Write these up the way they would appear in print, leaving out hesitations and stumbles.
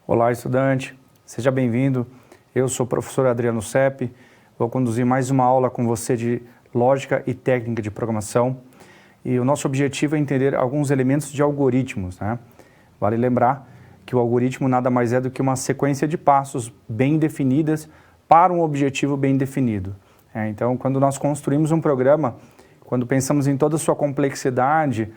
Olá, estudante, seja bem-vindo. Eu sou o professor Adriano Sepp, vou conduzir mais uma aula com você de lógica e técnica de programação. E o nosso objetivo é entender alguns elementos de algoritmos, né? Vale lembrar que o algoritmo nada mais é do que uma sequência de passos bem definidas para um objetivo bem definido. Então, quando nós construímos um programa, quando pensamos em toda a sua complexidade,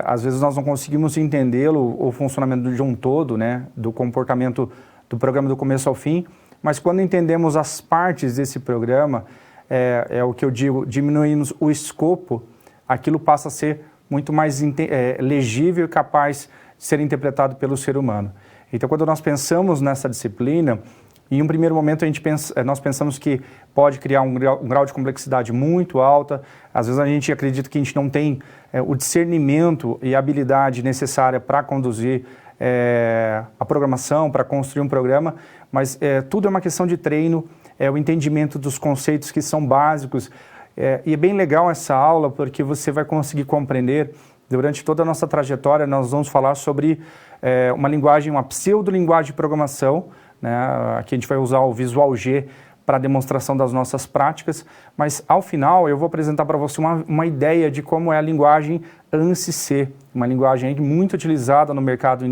às vezes nós não conseguimos entendê-lo, o funcionamento de um todo, né, do comportamento do programa do começo ao fim, mas quando entendemos as partes desse programa, é o que eu digo, diminuímos o escopo, aquilo passa a ser muito mais legível e capaz de ser interpretado pelo ser humano. Então, quando nós pensamos nessa disciplina, em um primeiro momento nós pensamos que pode criar um grau de complexidade muito alta, às vezes a gente acredita que a gente não tem o discernimento e a habilidade necessária para conduzir a programação, para construir um programa, mas tudo é uma questão de treino, o entendimento dos conceitos que são básicos, e é bem legal essa aula porque você vai conseguir compreender, durante toda a nossa trajetória nós vamos falar sobre uma pseudo-linguagem de programação, né? Aqui a gente vai usar o Visual G para demonstração das nossas práticas, mas ao final eu vou apresentar para você uma ideia de como é a linguagem ANSI-C, uma linguagem muito utilizada no mercado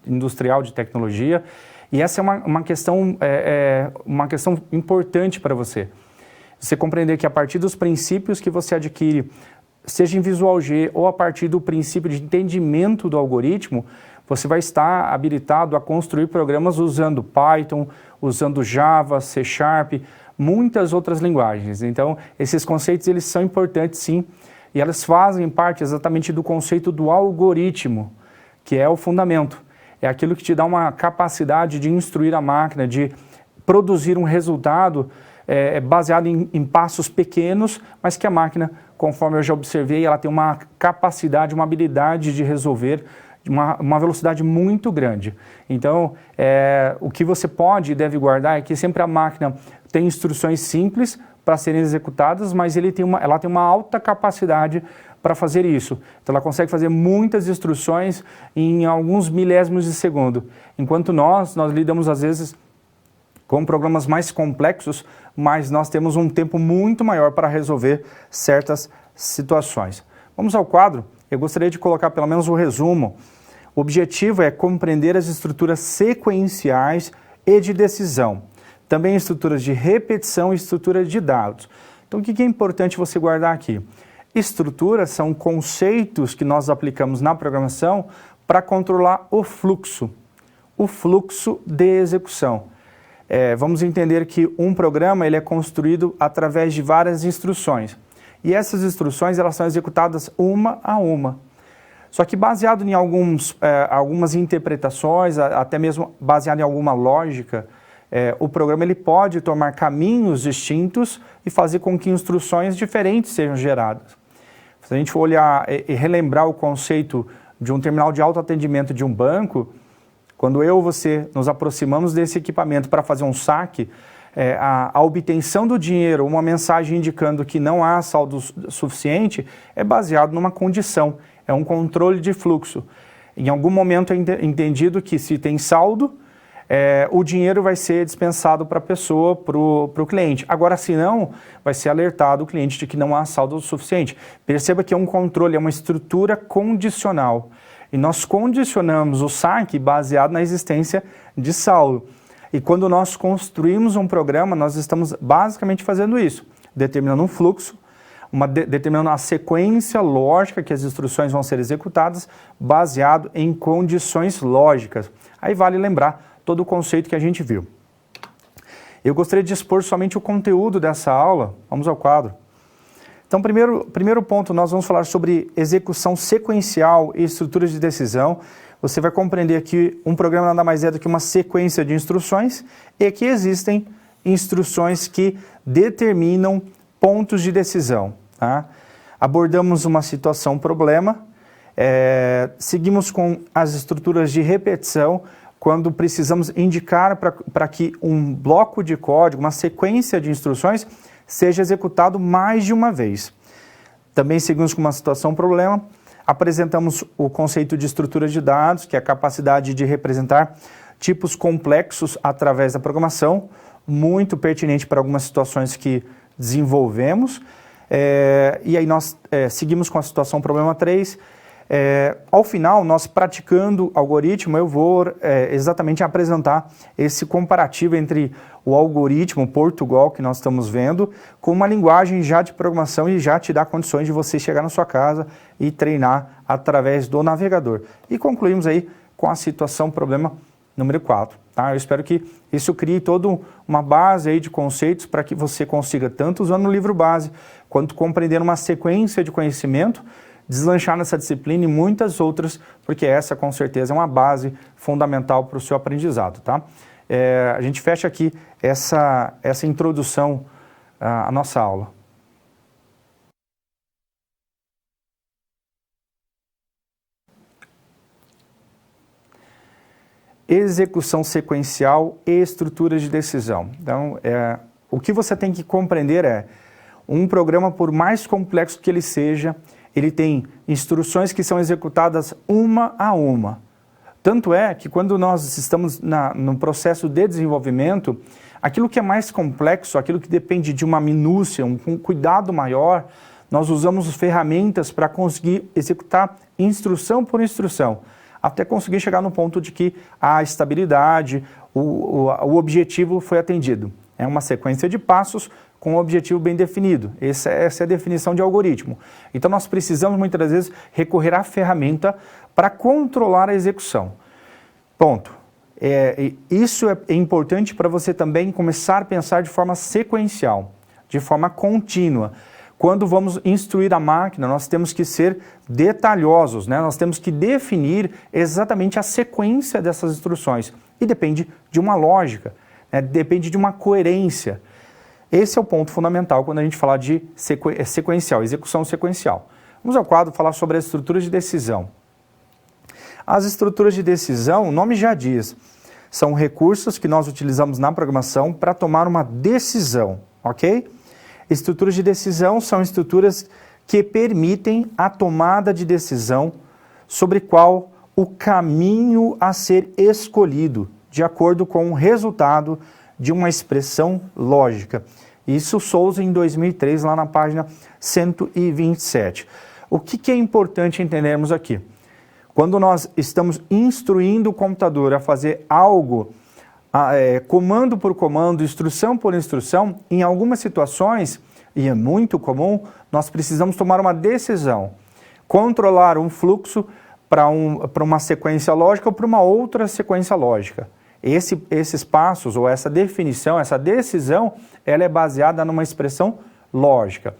industrial de tecnologia, e essa é uma questão importante para você. Você compreender que a partir dos princípios que você adquire, seja em Visual G ou a partir do princípio de entendimento do algoritmo, você vai estar habilitado a construir programas usando Python, usando Java, C#, muitas outras linguagens. Então, esses conceitos eles são importantes sim, e elas fazem parte exatamente do conceito do algoritmo, que é o fundamento. É aquilo que te dá uma capacidade de instruir a máquina, de produzir um resultado baseado em passos pequenos, mas que a máquina, conforme eu já observei, ela tem uma capacidade, uma habilidade de resolver uma velocidade muito grande. Então, o que você pode e deve guardar é que sempre a máquina tem instruções simples para serem executadas, mas ela tem uma alta capacidade para fazer isso. Então, ela consegue fazer muitas instruções em alguns milésimos de segundo. Enquanto nós lidamos, às vezes, com programas mais complexos, mas nós temos um tempo muito maior para resolver certas situações. Vamos ao quadro. Eu gostaria de colocar pelo menos um resumo. O objetivo é compreender as estruturas sequenciais e de decisão. Também estruturas de repetição e estruturas de dados. Então, o que é importante você guardar aqui? Estruturas são conceitos que nós aplicamos na programação para controlar o fluxo de execução. Vamos entender que um programa ele é construído através de várias instruções. E essas instruções elas são executadas uma a uma. Só que baseado em algumas interpretações, até mesmo baseado em alguma lógica, o programa ele pode tomar caminhos distintos e fazer com que instruções diferentes sejam geradas. Se a gente for olhar e relembrar o conceito de um terminal de autoatendimento de um banco, quando eu ou você nos aproximamos desse equipamento para fazer um saque, a obtenção do dinheiro, uma mensagem indicando que não há saldo suficiente, é baseado numa condição, é um controle de fluxo. Em algum momento é entendido que se tem saldo, o dinheiro vai ser dispensado para a pessoa, para o cliente. Agora, se não, vai ser alertado o cliente de que não há saldo suficiente. Perceba que é um controle, é uma estrutura condicional. E nós condicionamos o saque baseado na existência de saldo. E quando nós construímos um programa, nós estamos basicamente fazendo isso, determinando um fluxo, determinando a sequência lógica que as instruções vão ser executadas, baseado em condições lógicas. Aí vale lembrar todo o conceito que a gente viu. Eu gostaria de expor somente o conteúdo dessa aula. Vamos ao quadro. Então, primeiro ponto, nós vamos falar sobre execução sequencial e estruturas de decisão. Você vai compreender que um programa nada mais é do que uma sequência de instruções e que existem instruções que determinam pontos de decisão. Tá? Abordamos uma situação, problema, seguimos com as estruturas de repetição, quando precisamos indicar para que um bloco de código, uma sequência de instruções, seja executado mais de uma vez. Também seguimos com uma situação, problema, apresentamos o conceito de estrutura de dados, que é a capacidade de representar tipos complexos através da programação, muito pertinente para algumas situações que desenvolvemos. E aí nós seguimos com a situação problema 3. Ao final, nós praticando algoritmo, eu vou exatamente apresentar esse comparativo entre o algoritmo Portugal que nós estamos vendo com uma linguagem já de programação e já te dá condições de você chegar na sua casa e treinar através do navegador. E concluímos aí com a situação problema número 4. Tá? Eu espero que isso crie toda uma base aí de conceitos para que você consiga, tanto usando o livro base, quanto compreendendo uma sequência de conhecimento, deslanchar nessa disciplina e muitas outras, porque essa com certeza é uma base fundamental para o seu aprendizado. Tá? A gente fecha aqui essa introdução à nossa aula. Execução sequencial e estruturas de decisão. Então, o que você tem que compreender é, um programa, por mais complexo que ele seja, ele tem instruções que são executadas uma a uma. Tanto é que quando nós estamos no processo de desenvolvimento, aquilo que é mais complexo, aquilo que depende de uma minúcia, um cuidado maior, nós usamos ferramentas para conseguir executar instrução por instrução, até conseguir chegar no ponto de que a estabilidade, o objetivo foi atendido. É uma sequência de passos com um objetivo bem definido. Essa é a definição de algoritmo. Então nós precisamos muitas das vezes recorrer à ferramenta para controlar a execução. Ponto. Isso é importante para você também começar a pensar de forma sequencial, de forma contínua. Quando vamos instruir a máquina, nós temos que ser detalhosos, né? Nós temos que definir exatamente a sequência dessas instruções. E depende de uma lógica, né? Depende de uma coerência. Esse é o ponto fundamental quando a gente fala de sequencial, execução sequencial. Vamos ao quadro falar sobre as estruturas de decisão. As estruturas de decisão, o nome já diz, são recursos que nós utilizamos na programação para tomar uma decisão, ok? Estruturas de decisão são estruturas que permitem a tomada de decisão sobre qual o caminho a ser escolhido, de acordo com o resultado de uma expressão lógica. Isso Souza em 2003, lá na página 127. O que é importante entendermos aqui? Quando nós estamos instruindo o computador a fazer algo, comando por comando, instrução por instrução, em algumas situações, e é muito comum, nós precisamos tomar uma decisão, controlar um fluxo para uma sequência lógica ou para uma outra sequência lógica. Esses passos, ou essa definição, essa decisão, ela é baseada numa expressão lógica.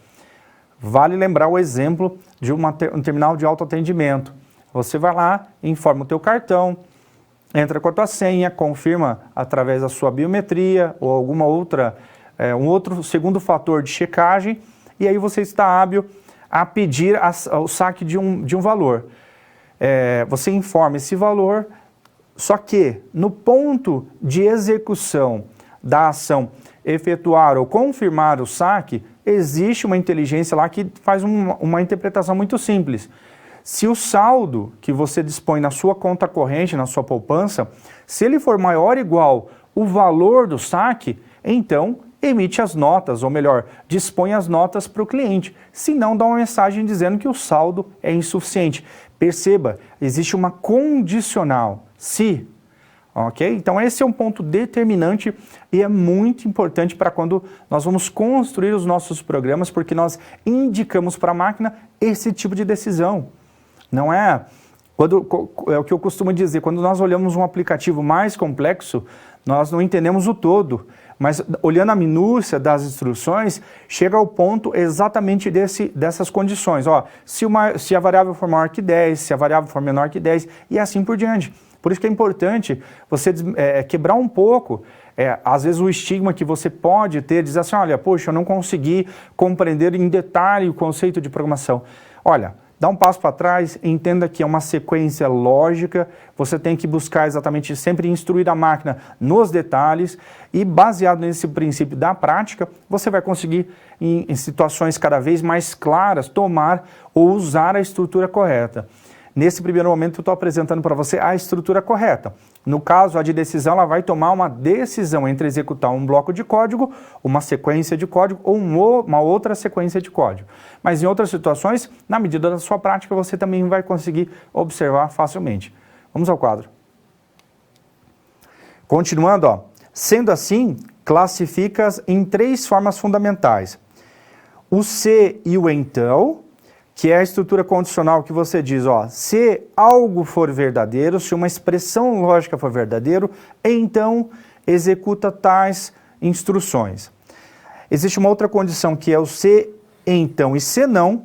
Vale lembrar o exemplo de um terminal de autoatendimento. Você vai lá, informa o teu cartão, entra com a tua senha, confirma através da sua biometria ou alguma outra, um outro segundo fator de checagem, e aí você está hábil a pedir o saque de um valor. Você informa esse valor, só que no ponto de execução da ação efetuar ou confirmar o saque, existe uma inteligência lá que faz uma interpretação muito simples. Se o saldo que você dispõe na sua conta corrente, na sua poupança, se ele for maior ou igual o valor do saque, então emite as notas, ou melhor, dispõe as notas para o cliente. Se não, dá uma mensagem dizendo que o saldo é insuficiente. Perceba, existe uma condicional, se. Ok? Então esse é um ponto determinante e é muito importante para quando nós vamos construir os nossos programas, porque nós indicamos para a máquina esse tipo de decisão. Não é o que eu costumo dizer, quando nós olhamos um aplicativo mais complexo, nós não entendemos o todo, mas olhando a minúcia das instruções, chega ao ponto exatamente dessas condições. Ó, se a variável for maior que 10, se a variável for menor que 10, e assim por diante. Por isso que é importante você quebrar um pouco, às vezes o estigma que você pode ter, dizer assim, olha, poxa, eu não consegui compreender em detalhe o conceito de programação. Olha, dá um passo para trás, entenda que é uma sequência lógica, você tem que buscar exatamente sempre instruir a máquina nos detalhes e baseado nesse princípio da prática, você vai conseguir em situações cada vez mais claras tomar ou usar a estrutura correta. Nesse primeiro momento, eu estou apresentando para você a estrutura correta. No caso, a de decisão, ela vai tomar uma decisão entre executar um bloco de código, uma sequência de código ou uma outra sequência de código. Mas em outras situações, na medida da sua prática, você também vai conseguir observar facilmente. Vamos ao quadro. Continuando, ó. Sendo assim, classifica-as em 3 formas fundamentais. O se e o então, que é a estrutura condicional que você diz, ó, se algo for verdadeiro, se uma expressão lógica for verdadeiro, então executa tais instruções. Existe uma outra condição que é o se, então e se não,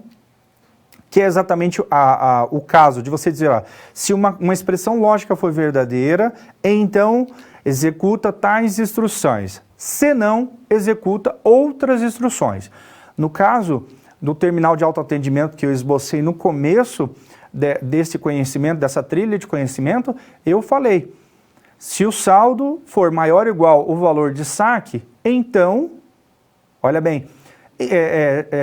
que é exatamente o caso de você dizer, ó, se uma expressão lógica for verdadeira, então executa tais instruções. Se não, executa outras instruções. No caso do terminal de autoatendimento que eu esbocei no começo desse conhecimento, dessa trilha de conhecimento, eu falei, se o saldo for maior ou igual ao valor de saque, então, olha bem,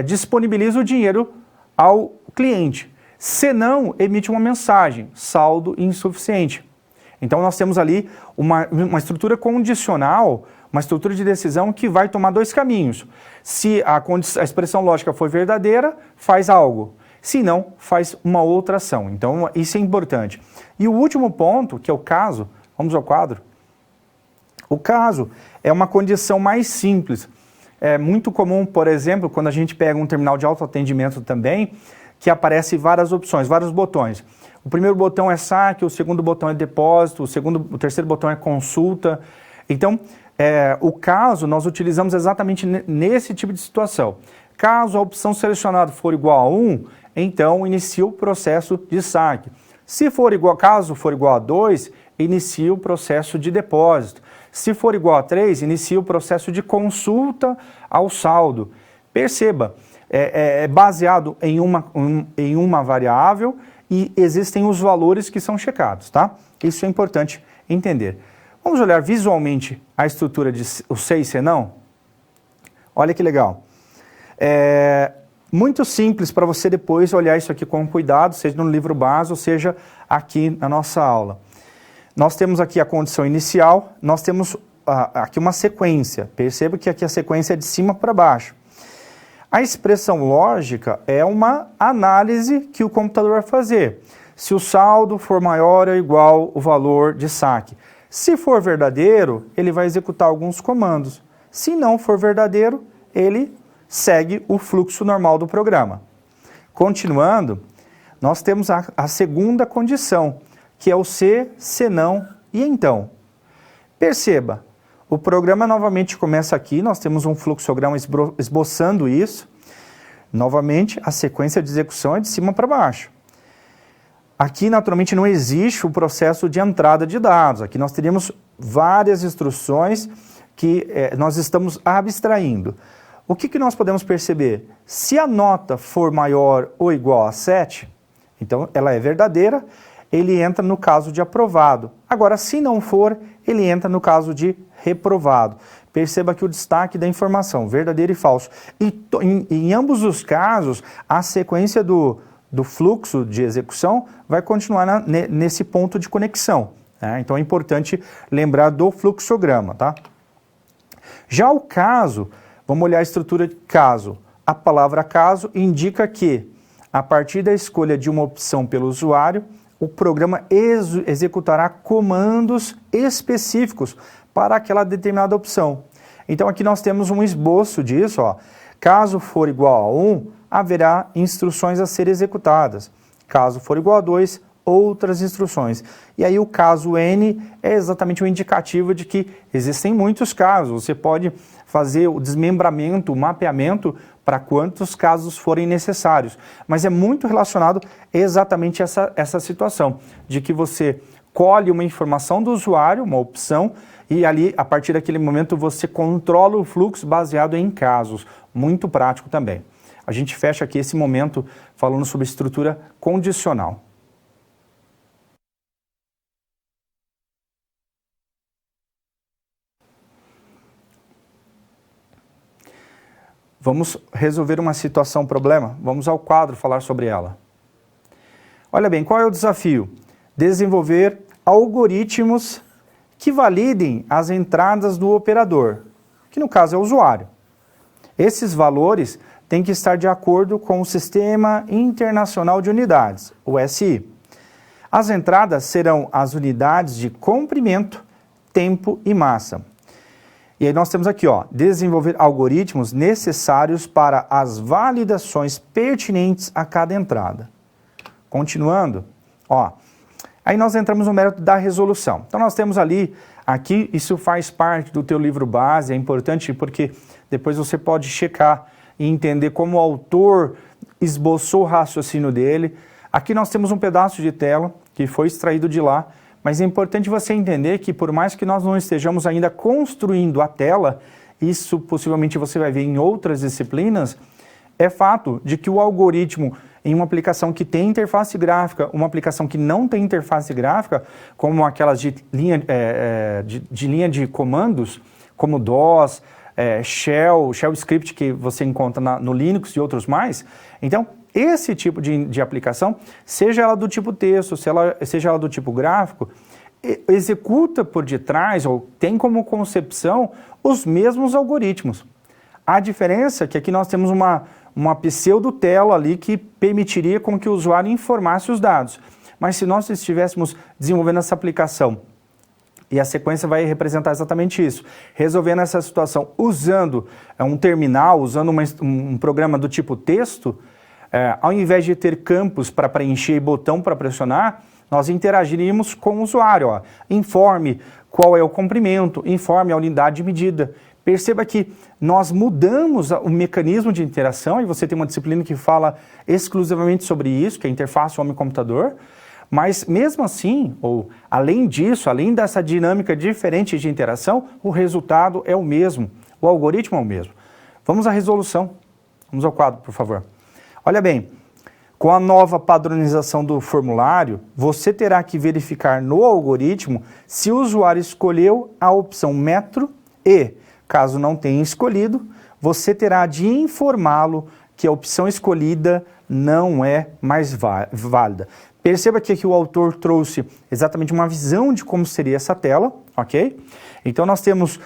disponibiliza o dinheiro ao cliente. Se não, emite uma mensagem, saldo insuficiente. Então nós temos ali uma estrutura condicional, uma estrutura de decisão que vai tomar 2 caminhos. Se a expressão lógica for verdadeira, faz algo. Se não, faz uma outra ação. Então isso é importante. E o último ponto, que é o caso, vamos ao quadro. O caso é uma condição mais simples. É muito comum, por exemplo, quando a gente pega um terminal de autoatendimento também, que aparece várias opções, vários botões. O primeiro botão é saque, o segundo botão é depósito, o terceiro botão é consulta. Então, o caso nós utilizamos exatamente nesse tipo de situação. Caso a opção selecionada for igual a 1, então inicia o processo de saque. Caso for igual a 2, inicia o processo de depósito. Se for igual a 3, inicia o processo de consulta ao saldo. Perceba, é baseado em uma variável e existem os valores que são checados, tá? Isso é importante entender. Vamos olhar visualmente a estrutura de o se e se não? Olha que legal. Muito simples para você depois olhar isso aqui com cuidado, seja no livro base ou seja aqui na nossa aula. Nós temos aqui a condição inicial, nós temos aqui uma sequência. Perceba que aqui a sequência é de cima para baixo. A expressão lógica é uma análise que o computador vai fazer. Se o saldo for maior ou igual ao valor de saque. Se for verdadeiro, ele vai executar alguns comandos. Se não for verdadeiro, ele segue o fluxo normal do programa. Continuando, nós temos a segunda condição, que é o se, se não e então. Perceba, o programa novamente começa aqui, nós temos um fluxograma esboçando isso. Novamente, a sequência de execução é de cima para baixo. Aqui, naturalmente, não existe o processo de entrada de dados. Aqui nós teríamos várias instruções que nós estamos abstraindo. O que nós podemos perceber? Se a nota for maior ou igual a 7, então ela é verdadeira, ele entra no caso de aprovado. Agora, se não for, ele entra no caso de reprovado. Perceba aqui o destaque da informação, verdadeiro e falso. E em ambos os casos, a sequência do fluxo de execução vai continuar nesse ponto de conexão. Né? Então é importante lembrar do fluxograma. Tá? Já o caso, vamos olhar a estrutura de caso. A palavra caso indica que, a partir da escolha de uma opção pelo usuário, o programa executará comandos específicos para aquela determinada opção. Então aqui nós temos um esboço disso. Ó. Caso for igual a 1, haverá instruções a serem executadas. Caso for igual a 2, outras instruções. E aí o caso N é exatamente um indicativo de que existem muitos casos. Você pode fazer o desmembramento, o mapeamento para quantos casos forem necessários. Mas é muito relacionado exatamente a essa situação, de que você colhe uma informação do usuário, uma opção, e ali, a partir daquele momento, você controla o fluxo baseado em casos. Muito prático também. A gente fecha aqui esse momento falando sobre estrutura condicional. Vamos resolver uma situação, problema? Vamos ao quadro falar sobre ela. Olha bem, qual é o desafio? Desenvolver algoritmos que validem as entradas do operador, que no caso é o usuário. Esses valores têm que estar de acordo com o Sistema Internacional de Unidades, o SI. As entradas serão as unidades de comprimento, tempo e massa. E aí nós temos aqui, ó, desenvolver algoritmos necessários para as validações pertinentes a cada entrada. Continuando, ó, aí nós entramos no mérito da resolução. Então nós temos ali, aqui, isso faz parte do teu livro base, é importante porque depois você pode checar e entender como o autor esboçou o raciocínio dele. Aqui nós temos um pedaço de tela que foi extraído de lá, mas é importante você entender que por mais que nós não estejamos ainda construindo a tela, isso possivelmente você vai ver em outras disciplinas, é fato de que o algoritmo em uma aplicação que tem interface gráfica, uma aplicação que não tem interface gráfica, como aquelas de linha de comandos, como DOS, Shell Script que você encontra no Linux e outros mais. Então, esse tipo de aplicação, seja ela do tipo texto, seja ela do tipo gráfico, executa por detrás ou tem como concepção os mesmos algoritmos. A diferença é que aqui nós temos uma pseudo-tela ali que permitiria com que o usuário informasse os dados. Mas se nós estivéssemos desenvolvendo essa aplicação, e a sequência vai representar exatamente isso, resolvendo essa situação usando um terminal, usando um programa do tipo texto, ao invés de ter campos para preencher e botão para pressionar, nós interagiríamos com o usuário. Ó. Informe qual é o comprimento, informe a unidade de medida. Perceba que nós mudamos o mecanismo de interação, e você tem uma disciplina que fala exclusivamente sobre isso, que é a interface homem-computador, mas mesmo assim, ou além disso, além dessa dinâmica diferente de interação, o resultado é o mesmo, o algoritmo é o mesmo. Vamos à resolução. Vamos ao quadro, por favor. Olha bem, com a nova padronização do formulário, você terá que verificar no algoritmo se o usuário escolheu a opção metro e, caso não tenha escolhido, você terá de informá-lo que a opção escolhida não é mais válida. Perceba que aqui o autor trouxe exatamente uma visão de como seria essa tela, ok? Então nós temos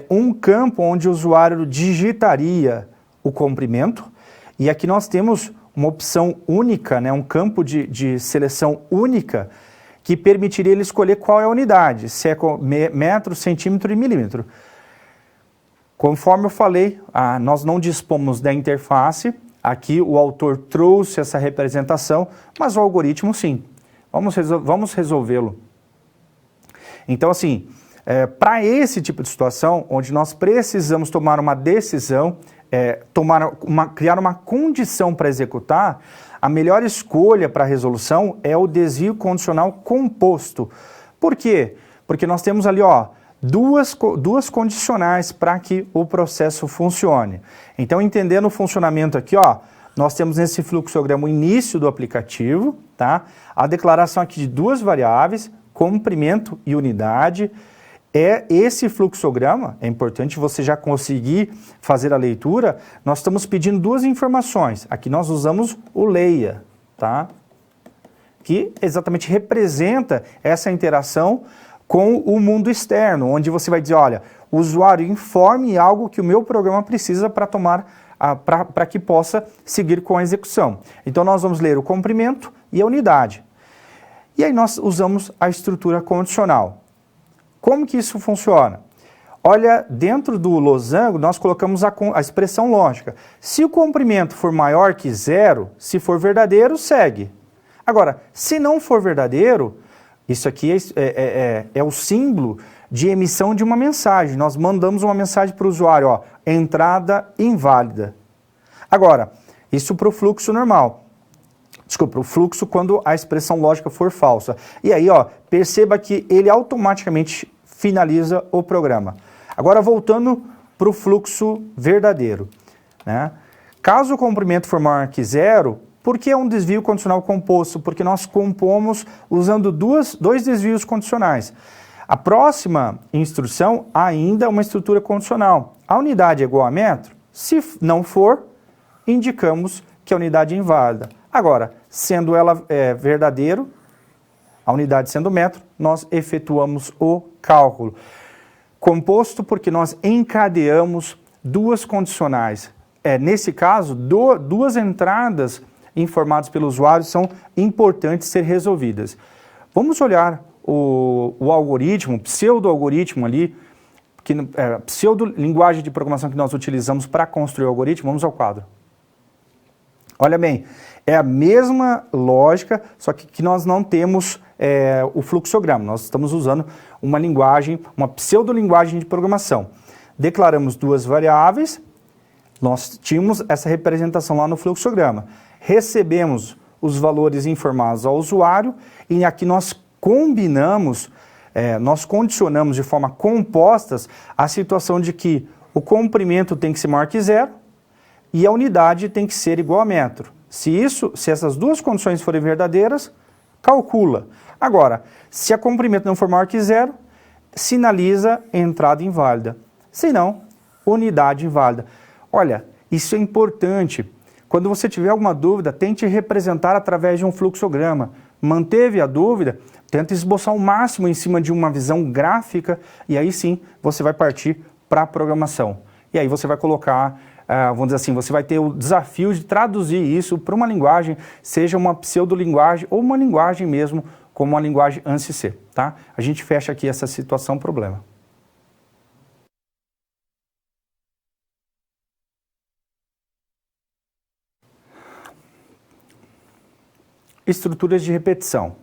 um campo onde o usuário digitaria o comprimento, e aqui nós temos uma opção única, né, um campo de seleção única, que permitiria ele escolher qual é a unidade, se é metro, centímetro e milímetro. Conforme eu falei, nós não dispomos da interface, aqui o autor trouxe essa representação, mas o algoritmo sim. Vamos resolvê-lo. Então assim, para esse tipo de situação, onde nós precisamos tomar uma decisão, criar uma condição para executar, a melhor escolha para a resolução é o desvio condicional composto. Por quê? Porque nós temos ali, ó, duas condicionais para que o processo funcione. Então, entendendo o funcionamento aqui, ó, nós temos nesse fluxograma o início do aplicativo, tá? A declaração aqui de duas variáveis, comprimento e unidade. Esse fluxograma, é importante você já conseguir fazer a leitura, nós estamos pedindo duas informações. Aqui nós usamos o leia, tá? Que exatamente representa essa interação com o mundo externo, onde você vai dizer, olha, o usuário informe algo que o meu programa precisa para para que possa seguir com a execução. Então nós vamos ler o comprimento e a unidade. E aí nós usamos a estrutura condicional. Como que isso funciona? Olha, dentro do losango, nós colocamos a expressão lógica. Se o comprimento for maior que 0, se for verdadeiro, segue. Agora, se não for verdadeiro, isso aqui é o símbolo de emissão de uma mensagem. Nós mandamos uma mensagem para o usuário, ó, entrada inválida. Agora, isso para o fluxo normal. Desculpa, o fluxo quando a expressão lógica for falsa. E aí, ó, perceba que ele automaticamente finaliza o programa. Agora, voltando para o fluxo verdadeiro, né? Caso o comprimento for maior que 0, por que é um desvio condicional composto? Porque nós compomos usando dois desvios condicionais. A próxima instrução ainda é uma estrutura condicional. A unidade é igual a metro? Se não for, indicamos que a unidade é inválida. Agora, sendo ela verdadeiro, a unidade sendo metro, nós efetuamos o cálculo. Composto porque nós encadeamos duas condicionais. Nesse caso, duas entradas informadas pelo usuário são importantes ser resolvidas. Vamos olhar o algoritmo, o pseudo-algoritmo ali, pseudo-linguagem de programação que nós utilizamos para construir o algoritmo. Vamos ao quadro. Olha bem, é a mesma lógica, só que nós não temos o fluxograma. Nós estamos usando uma linguagem, uma pseudo-linguagem de programação. Declaramos duas variáveis, nós tínhamos essa representação lá no fluxograma. Recebemos os valores informados ao usuário e aqui nós combinamos, nós condicionamos de forma compostas a situação de que o comprimento tem que ser maior que zero e a unidade tem que ser igual a metro. Se essas duas condições forem verdadeiras, calcula. Agora, se a comprimento não for maior que zero, sinaliza entrada inválida. Se não, unidade inválida. Olha, isso é importante. Quando você tiver alguma dúvida, tente representar através de um fluxograma. Manteve a dúvida, tenta esboçar o máximo em cima de uma visão gráfica e aí sim você vai partir para a programação. E aí você vai colocar, vamos dizer assim, você vai ter o desafio de traduzir isso para uma linguagem, seja uma pseudolinguagem ou uma linguagem mesmo, como uma linguagem ANSI-C, tá? A gente fecha aqui essa situação, problema. Estruturas de repetição.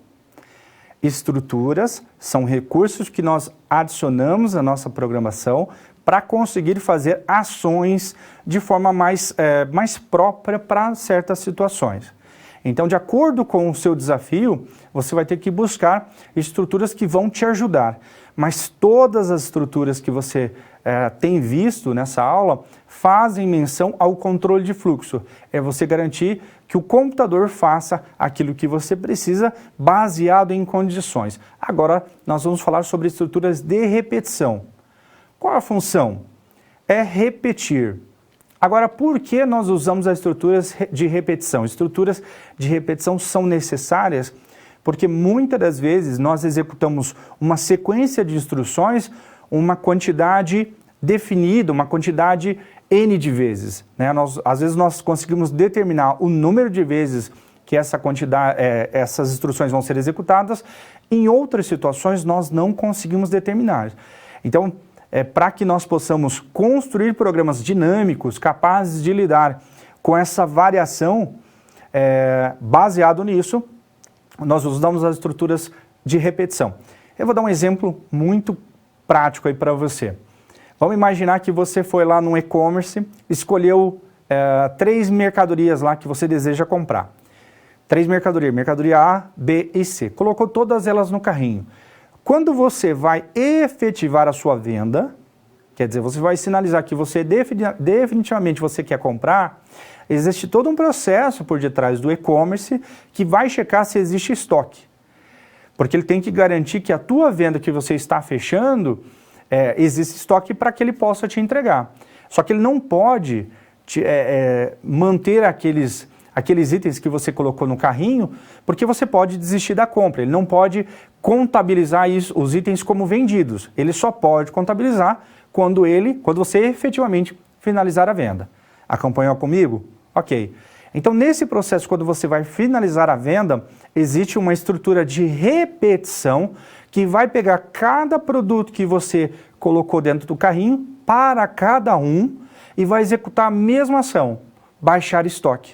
Estruturas são recursos que nós adicionamos à nossa programação para conseguir fazer ações de forma mais própria para certas situações. Então, de acordo com o seu desafio, você vai ter que buscar estruturas que vão te ajudar. Mas todas as estruturas que você tem visto nessa aula fazem menção ao controle de fluxo. É você garantir que o computador faça aquilo que você precisa, baseado em condições. Agora, nós vamos falar sobre estruturas de repetição. Qual a função? É repetir. Agora, por que nós usamos as estruturas de repetição? Estruturas de repetição são necessárias porque muitas das vezes nós executamos uma sequência de instruções, uma quantidade definida, uma quantidade N de vezes, né? Às vezes nós conseguimos determinar o número de vezes que essas instruções vão ser executadas, em outras situações nós não conseguimos determinar. Então, para que nós possamos construir programas dinâmicos, capazes de lidar com essa variação, baseado nisso, nós usamos as estruturas de repetição. Eu vou dar um exemplo muito prático aí para você. Vamos imaginar que você foi lá no e-commerce, escolheu 3 mercadorias lá que você deseja comprar. 3 mercadorias, mercadoria A, B e C. Colocou todas elas no carrinho. Quando você vai efetivar a sua venda, quer dizer, você vai sinalizar que você definitivamente você quer comprar, existe todo um processo por detrás do e-commerce que vai checar se existe estoque. Porque ele tem que garantir que a tua venda que você está fechando, existe estoque para que ele possa te entregar. Só que ele não pode manter aqueles itens que você colocou no carrinho, porque você pode desistir da compra. Ele não pode contabilizar os itens como vendidos. Ele só pode contabilizar quando você efetivamente finalizar a venda. Acompanhou comigo? Ok. Então, nesse processo, quando você vai finalizar a venda, existe uma estrutura de repetição que vai pegar cada produto que você colocou dentro do carrinho para cada um e vai executar a mesma ação, baixar estoque.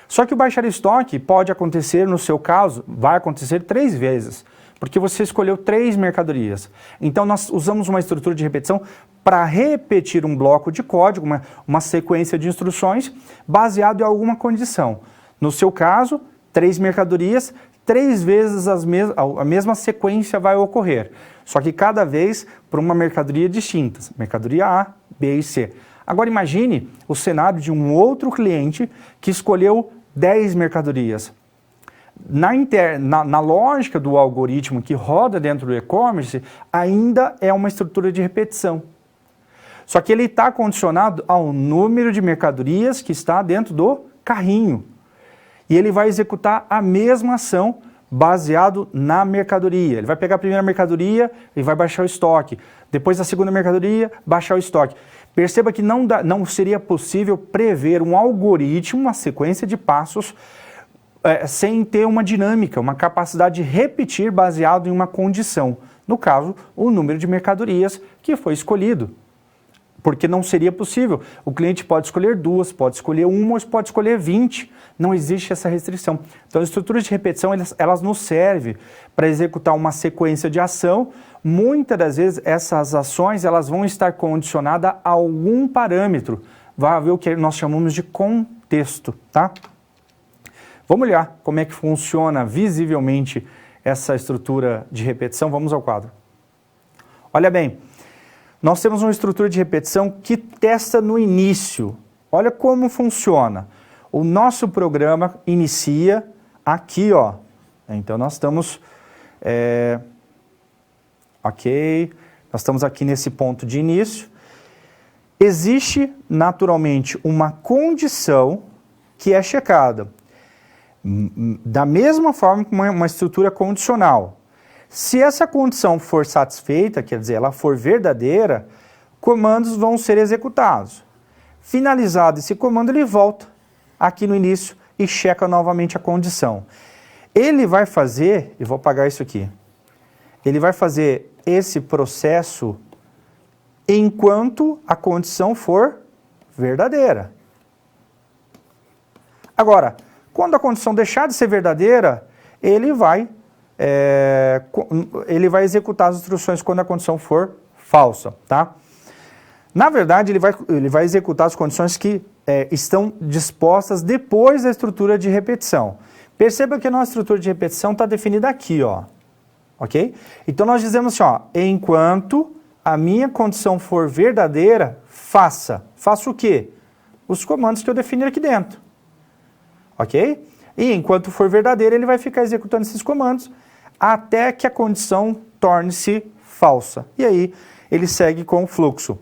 Só que o baixar estoque pode acontecer, no seu caso, vai acontecer 3 vezes, porque você escolheu 3 mercadorias. Então, nós usamos uma estrutura de repetição para repetir um bloco de código, uma sequência de instruções, baseado em alguma condição. No seu caso, 3 mercadorias, 3 vezes a mesma sequência vai ocorrer, só que cada vez para uma mercadoria distinta, mercadoria A, B e C. Agora imagine o cenário de um outro cliente que escolheu 10 mercadorias. Na lógica do algoritmo que roda dentro do e-commerce, ainda é uma estrutura de repetição. Só que ele está condicionado ao número de mercadorias que está dentro do carrinho. e ele vai executar a mesma ação baseado na mercadoria. Ele vai pegar a primeira mercadoria e vai baixar o estoque. Depois a segunda mercadoria, baixar o estoque. Perceba que não seria possível prever um algoritmo, uma sequência de passos, sem ter uma dinâmica, uma capacidade de repetir baseado em uma condição. No caso, o número de mercadorias que foi escolhido. Porque não seria possível. O cliente pode escolher 2, pode escolher 1 ou pode escolher 20. Não existe essa restrição. Então, as estruturas de repetição, elas nos servem para executar uma sequência de ação. Muitas das vezes, essas ações elas vão estar condicionadas a algum parâmetro. Vai haver o que nós chamamos de contexto, tá? Vamos olhar como é que funciona visivelmente essa estrutura de repetição. Vamos ao quadro. Olha bem. Nós temos uma estrutura de repetição que testa no início. Olha como funciona. O nosso programa inicia aqui, ó. Então, nós estamos... ok. Nós estamos aqui nesse ponto de início. Existe, naturalmente, uma condição que é checada. Da mesma forma que uma estrutura condicional. Se essa condição for satisfeita, quer dizer, ela for verdadeira, comandos vão ser executados. Finalizado esse comando, ele volta aqui no início e checa novamente a condição. Ele vai fazer, eu vou apagar isso aqui, ele vai fazer esse processo enquanto a condição for verdadeira. Agora, quando a condição deixar de ser verdadeira, ele vai executar as instruções quando a condição for falsa, tá? Na verdade, ele vai executar as condições que estão dispostas depois da estrutura de repetição. Perceba que a nossa estrutura de repetição está definida aqui, ó, ok? Então, nós dizemos assim, ó, enquanto a minha condição for verdadeira, faça. Faça o quê? Os comandos que eu defini aqui dentro, ok? E enquanto for verdadeira, ele vai ficar executando esses comandos até que a condição torne-se falsa. E aí, ele segue com o fluxo.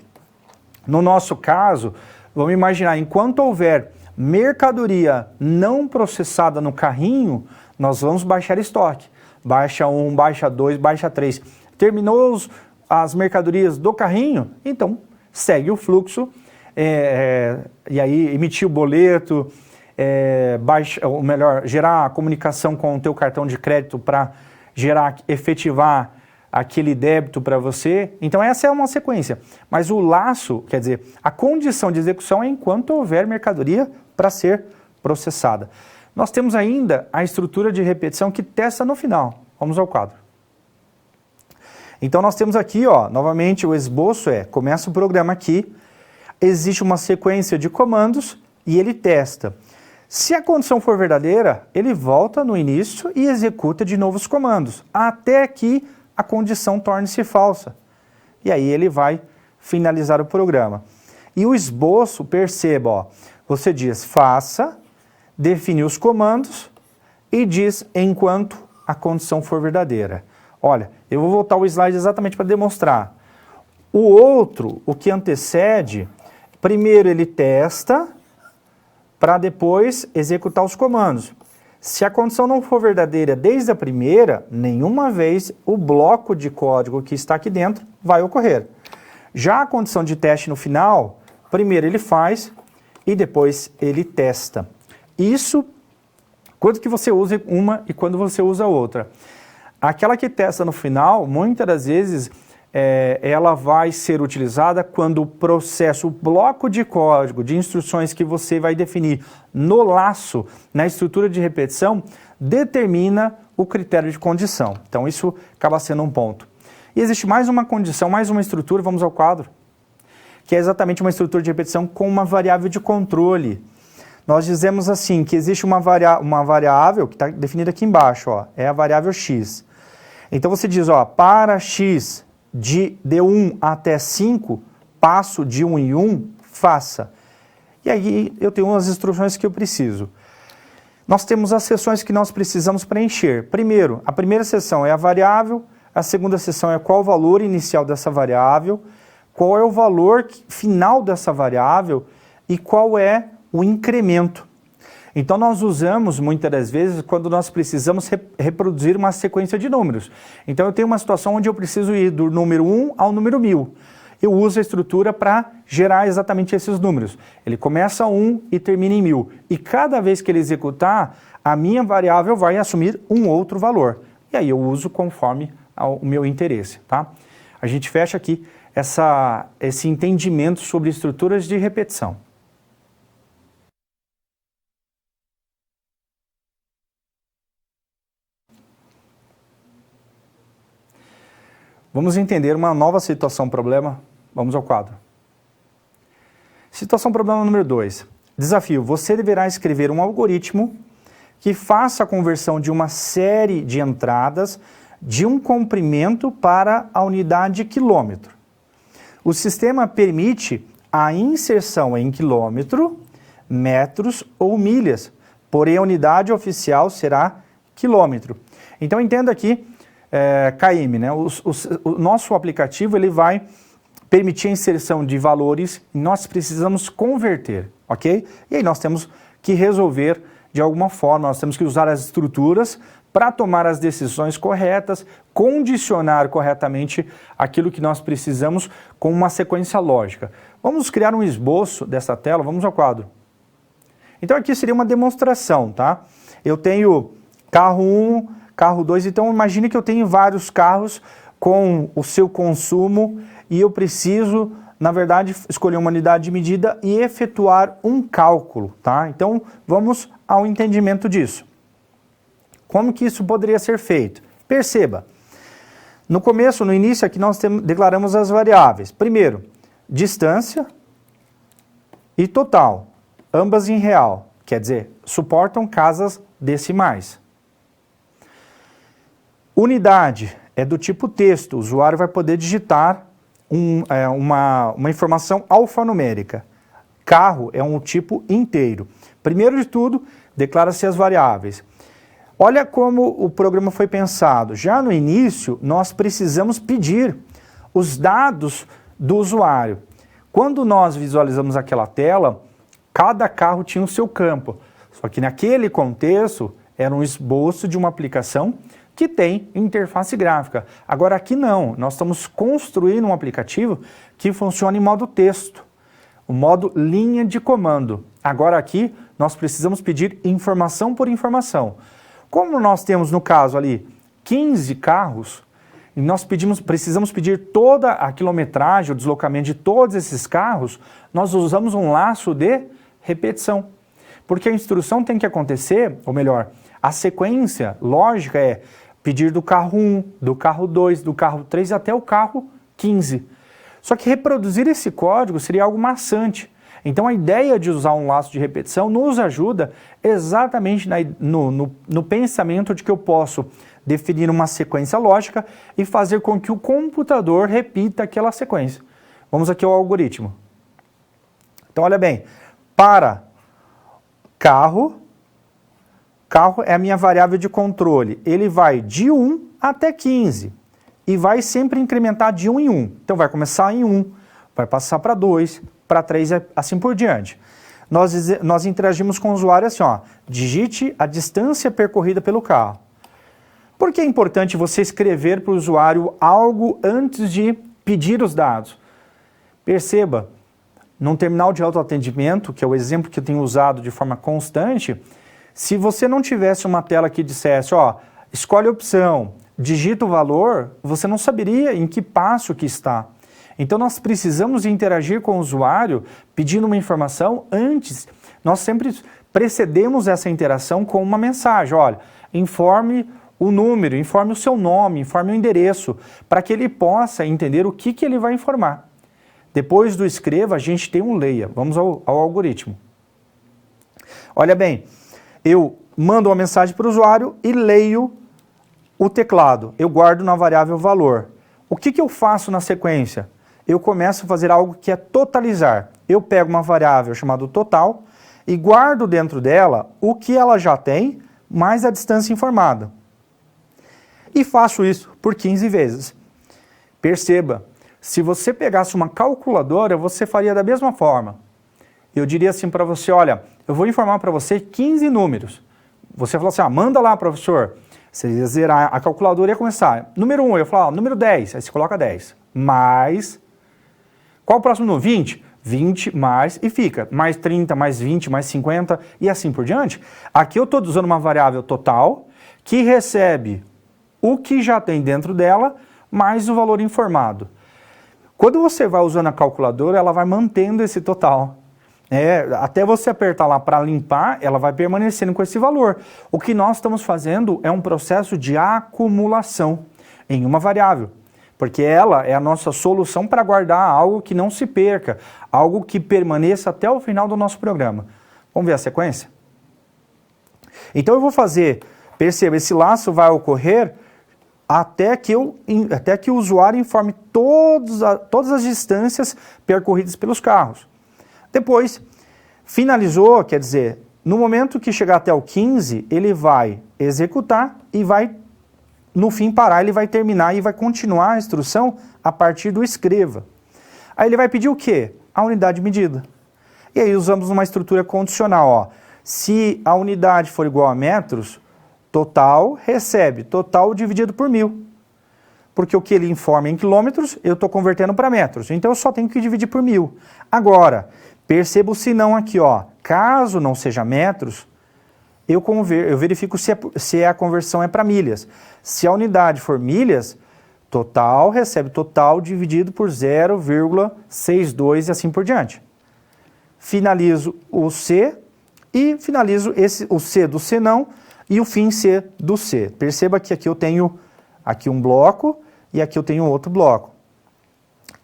No nosso caso, vamos imaginar, enquanto houver mercadoria não processada no carrinho, nós vamos baixar estoque. Baixa 1, baixa 2, baixa 3. Terminou as mercadorias do carrinho, então segue o fluxo, e aí emitir o boleto, gerar a comunicação com o teu cartão de crédito para efetivar aquele débito para você. Então essa é uma sequência. Mas o laço, quer dizer, a condição de execução é enquanto houver mercadoria para ser processada. Nós temos ainda a estrutura de repetição que testa no final. Vamos ao quadro. Então nós temos aqui, ó, novamente o esboço começa o programa aqui, existe uma sequência de comandos e ele testa. Se a condição for verdadeira, ele volta no início e executa de novo os comandos, até que a condição torne-se falsa. E aí ele vai finalizar o programa. E o esboço, perceba, ó, você diz faça, define os comandos e diz enquanto a condição for verdadeira. Olha, eu vou voltar o slide exatamente para demonstrar. O outro, o que antecede, primeiro ele testa, para depois executar os comandos. Se a condição não for verdadeira desde a primeira, nenhuma vez o bloco de código que está aqui dentro vai ocorrer. Já a condição de teste no final, primeiro ele faz e depois ele testa. Isso quando que você usa uma e quando você usa outra. Aquela que testa no final, muitas das vezes, ela vai ser utilizada quando o processo, o bloco de código, de instruções que você vai definir no laço, na estrutura de repetição, determina o critério de condição. Então, isso acaba sendo um ponto. E existe mais uma condição, mais uma estrutura, vamos ao quadro, que é exatamente uma estrutura de repetição com uma variável de controle. Nós dizemos assim, que existe uma variável que está definida aqui embaixo, ó, é a variável x. Então, você diz, ó, para x de 1 até 5, passo de 1 em 1, faça. E aí eu tenho umas instruções que eu preciso. Nós temos as seções que nós precisamos preencher. Primeiro, a primeira seção é a variável, a segunda seção é qual o valor inicial dessa variável, qual é o valor final dessa variável e qual é o incremento. Então nós usamos muitas das vezes quando nós precisamos reproduzir uma sequência de números. Então eu tenho uma situação onde eu preciso ir do número 1 ao número 1000. Eu uso a estrutura para gerar exatamente esses números. Ele começa 1 e termina em 1000. E cada vez que ele executar, a minha variável vai assumir um outro valor. E aí eu uso conforme o meu interesse, tá? A gente fecha aqui esse entendimento sobre estruturas de repetição. Vamos entender uma nova situação-problema. Vamos ao quadro. Situação-problema número 2. Desafio. Você deverá escrever um algoritmo que faça a conversão de uma série de entradas de um comprimento para a unidade quilômetro. O sistema permite a inserção em quilômetro, metros ou milhas, porém a unidade oficial será quilômetro. Então entenda aqui, KM, né? O nosso aplicativo ele vai permitir a inserção de valores e nós precisamos converter, ok? E aí nós temos que resolver de alguma forma, nós temos que usar as estruturas para tomar as decisões corretas, condicionar corretamente aquilo que nós precisamos com uma sequência lógica. Vamos criar um esboço dessa tela, vamos ao quadro. Então aqui seria uma demonstração, tá? Eu tenho carro 1, carro 2, então imagine que eu tenho vários carros com o seu consumo e eu preciso, na verdade, escolher uma unidade de medida e efetuar um cálculo, tá? Então vamos ao entendimento disso. Como que isso poderia ser feito? Perceba, no começo, no início aqui nós declaramos as variáveis. Primeiro, distância e total, ambas em real, quer dizer, suportam casas decimais. Unidade é do tipo texto, o usuário vai poder digitar uma informação alfanumérica. Carro é um tipo inteiro. Primeiro de tudo, declara-se as variáveis. Olha como o programa foi pensado. Já no início, nós precisamos pedir os dados do usuário. Quando nós visualizamos aquela tela, cada carro tinha o seu campo. Só que naquele contexto, era um esboço de uma aplicação que tem interface gráfica. Agora aqui não, nós estamos construindo um aplicativo que funciona em modo texto, o modo linha de comando. Agora aqui, nós precisamos pedir informação por informação. Como nós temos, no caso ali, 15 carros, e nós precisamos pedir toda a quilometragem, o deslocamento de todos esses carros, nós usamos um laço de repetição. Porque a instrução tem que acontecer, ou melhor, a sequência lógica é pedir do carro 1, do carro 2, do carro 3 até o carro 15. Só que reproduzir esse código seria algo maçante. Então a ideia de usar um laço de repetição nos ajuda exatamente no pensamento de que eu posso definir uma sequência lógica e fazer com que o computador repita aquela sequência. Vamos aqui ao algoritmo. Então olha bem, para carro é a minha variável de controle, ele vai de 1 até 15 e vai sempre incrementar de 1 em 1. Então vai começar em 1, vai passar para 2, para 3 e assim por diante. Nós interagimos com o usuário assim, ó, digite a distância percorrida pelo carro. Por que é importante você escrever para o usuário algo antes de pedir os dados? Perceba, num terminal de autoatendimento, que é o exemplo que eu tenho usado de forma constante, se você não tivesse uma tela que dissesse, ó, escolhe a opção, digita o valor, você não saberia em que passo que está. Então nós precisamos interagir com o usuário pedindo uma informação antes. Nós sempre precedemos essa interação com uma mensagem. Olha, informe o número, informe o seu nome, informe o endereço, para que ele possa entender o que ele vai informar. Depois do escreva, a gente tem um leia. Vamos ao algoritmo. Olha bem, eu mando uma mensagem para o usuário e leio o teclado. Eu guardo na variável valor. O que eu faço na sequência? Eu começo a fazer algo que é totalizar. Eu pego uma variável chamada total e guardo dentro dela o que ela já tem, mais a distância informada. E faço isso por 15 vezes. Perceba, se você pegasse uma calculadora, você faria da mesma forma. eu diria assim para você, olha, eu vou informar para você 15 números. Você falou assim, manda lá, professor. Você ia zerar, a calculadora ia começar. Número 1, eu falo, número 10, aí você coloca 10. Mais, qual o próximo número? 20. 20 mais, e fica, mais 30, mais 20, mais 50, e assim por diante. Aqui eu estou usando uma variável total, que recebe o que já tem dentro dela, mais o valor informado. Quando você vai usando a calculadora, ela vai mantendo esse total. Até você apertar lá para limpar, ela vai permanecendo com esse valor. O que nós estamos fazendo é um processo de acumulação em uma variável, porque ela é a nossa solução para guardar algo que não se perca, algo que permaneça até o final do nosso programa. Vamos ver a sequência? Então eu vou fazer, perceba, esse laço vai ocorrer até que o usuário informe todas as distâncias percorridas pelos carros. Depois, finalizou, quer dizer, no momento que chegar até o 15, ele vai executar e vai, no fim, parar, ele vai terminar e vai continuar a instrução a partir do escreva. Aí ele vai pedir o quê? A unidade de medida. E aí usamos uma estrutura condicional, ó. Se a unidade for igual a metros, total recebe total dividido por 1000. Porque o que ele informa em quilômetros, eu estou convertendo para metros. Então eu só tenho que dividir por 1000. Agora, perceba o sinão aqui, ó. Caso não seja metros, eu verifico se a conversão é para milhas. Se a unidade for milhas, total recebe total dividido por 0,62 e assim por diante. Finalizo o C e finalizo o C do C não e o fim C do C. Perceba que aqui eu tenho aqui um bloco e aqui eu tenho outro bloco.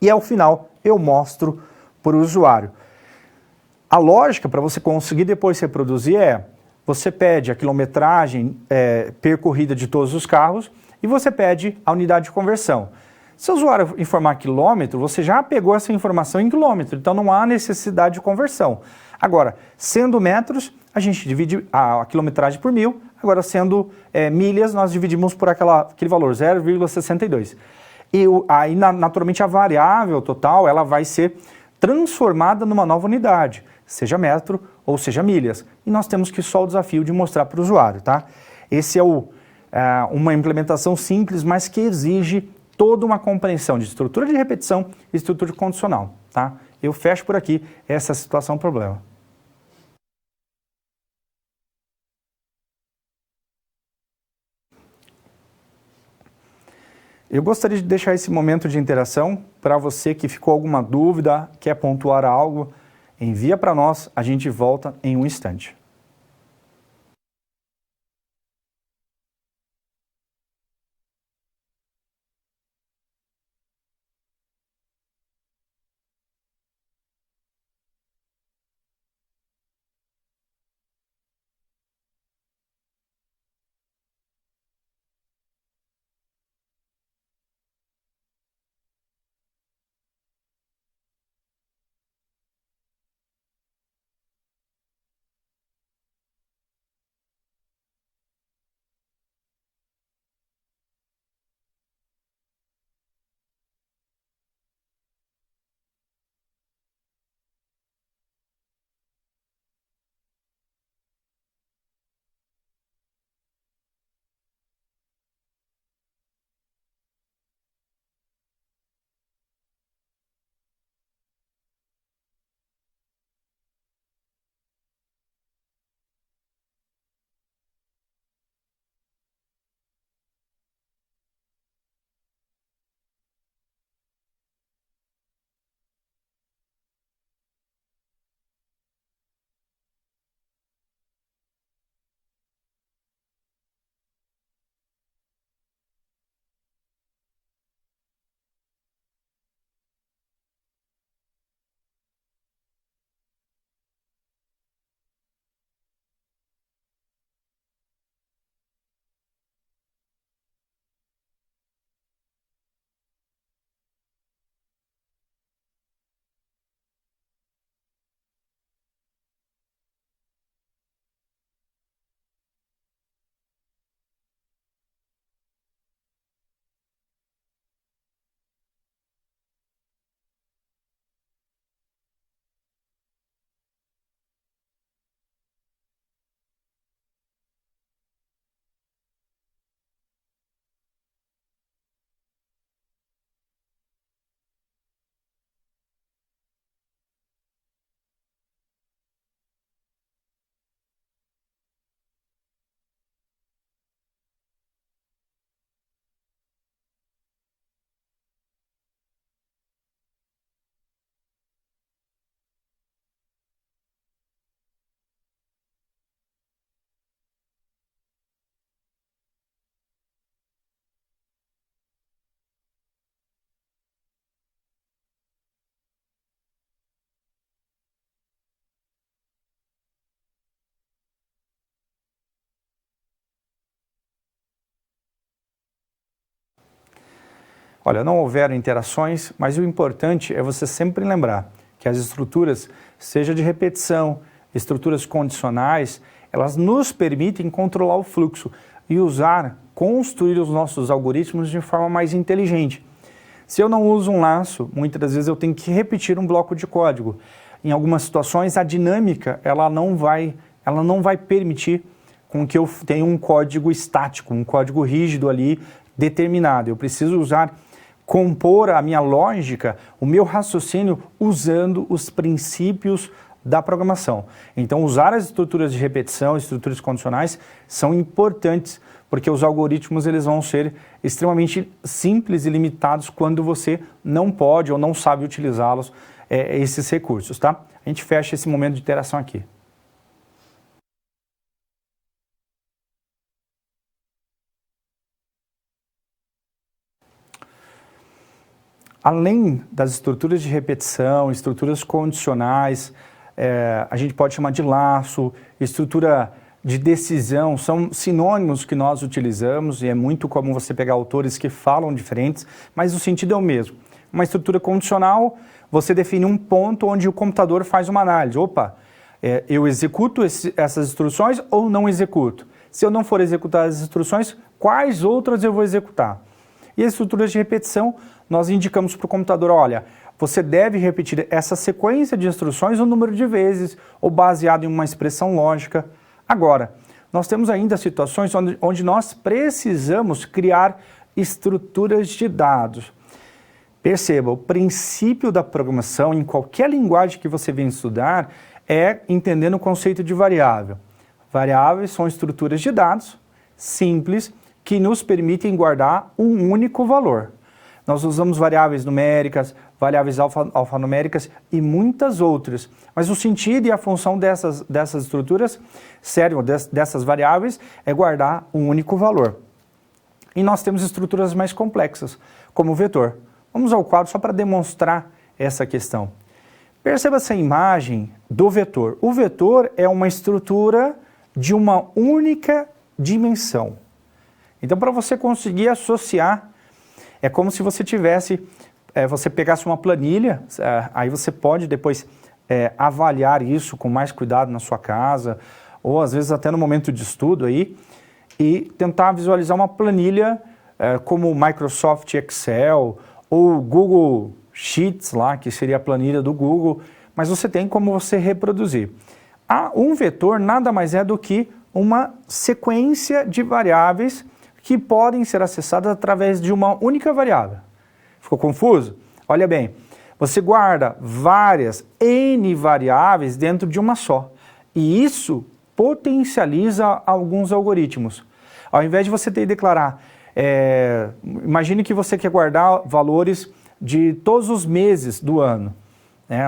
E ao final eu mostro para o usuário. A lógica para você conseguir depois reproduzir você pede a quilometragem percorrida de todos os carros e você pede a unidade de conversão. Se o usuário informar quilômetro, você já pegou essa informação em quilômetro, então não há necessidade de conversão. Agora, sendo metros, a gente divide a quilometragem por 1000, agora sendo milhas, nós dividimos por aquele valor, 0,62. E aí, naturalmente, a variável total ela vai ser transformada numa nova unidade, seja metro ou seja milhas. E nós temos que só o desafio de mostrar para o usuário, tá? Esse é uma implementação simples, mas que exige toda uma compreensão de estrutura de repetição e estrutura condicional, tá? Eu fecho por aqui essa situação problema. Eu gostaria de deixar esse momento de interação para você que ficou alguma dúvida, quer pontuar algo, envia para nós, a gente volta em um instante. Olha, não houveram interações, mas o importante é você sempre lembrar que as estruturas, seja de repetição, estruturas condicionais, elas nos permitem controlar o fluxo e construir os nossos algoritmos de forma mais inteligente. Se eu não uso um laço, muitas das vezes eu tenho que repetir um bloco de código. Em algumas situações, a dinâmica ela não vai permitir com que eu tenha um código estático, um código rígido ali determinado. Eu preciso compor a minha lógica, o meu raciocínio, usando os princípios da programação. Então, usar as estruturas de repetição, estruturas condicionais, são importantes, porque os algoritmos eles vão ser extremamente simples e limitados quando você não pode ou não sabe utilizá-los, esses recursos, tá? A gente fecha esse momento de interação aqui. Além das estruturas de repetição, estruturas condicionais, a gente pode chamar de laço, estrutura de decisão, são sinônimos que nós utilizamos e é muito comum você pegar autores que falam diferentes, mas o sentido é o mesmo. Uma estrutura condicional, você define um ponto onde o computador faz uma análise. Opa, eu executo essas instruções ou não executo? Se eu não for executar as instruções, quais outras eu vou executar? E as estruturas de repetição, nós indicamos para o computador, olha, você deve repetir essa sequência de instruções um número de vezes ou baseado em uma expressão lógica. Agora, nós temos ainda situações onde nós precisamos criar estruturas de dados. Perceba, o princípio da programação, em qualquer linguagem que você venha estudar, é entendendo o conceito de variável. Variáveis são estruturas de dados simples que nos permitem guardar um único valor. Nós usamos variáveis numéricas, variáveis alfanuméricas e muitas outras. Mas o sentido e a função dessas estruturas, dessas variáveis, é guardar um único valor. E nós temos estruturas mais complexas, como o vetor. Vamos ao quadro só para demonstrar essa questão. Perceba essa imagem do vetor. O vetor é uma estrutura de uma única dimensão. Então, para você conseguir associar, é como se você você pegasse uma planilha, aí você pode depois avaliar isso com mais cuidado na sua casa, ou às vezes até no momento de estudo aí, e tentar visualizar uma planilha como o Microsoft Excel, ou Google Sheets lá, que seria a planilha do Google, mas você tem como você reproduzir. Um vetor nada mais é do que uma sequência de variáveis que podem ser acessadas através de uma única variável. Ficou confuso? Olha bem, você guarda várias N variáveis dentro de uma só. E isso potencializa alguns algoritmos. Ao invés de você ter que declarar, imagine que você quer guardar valores de todos os meses do ano.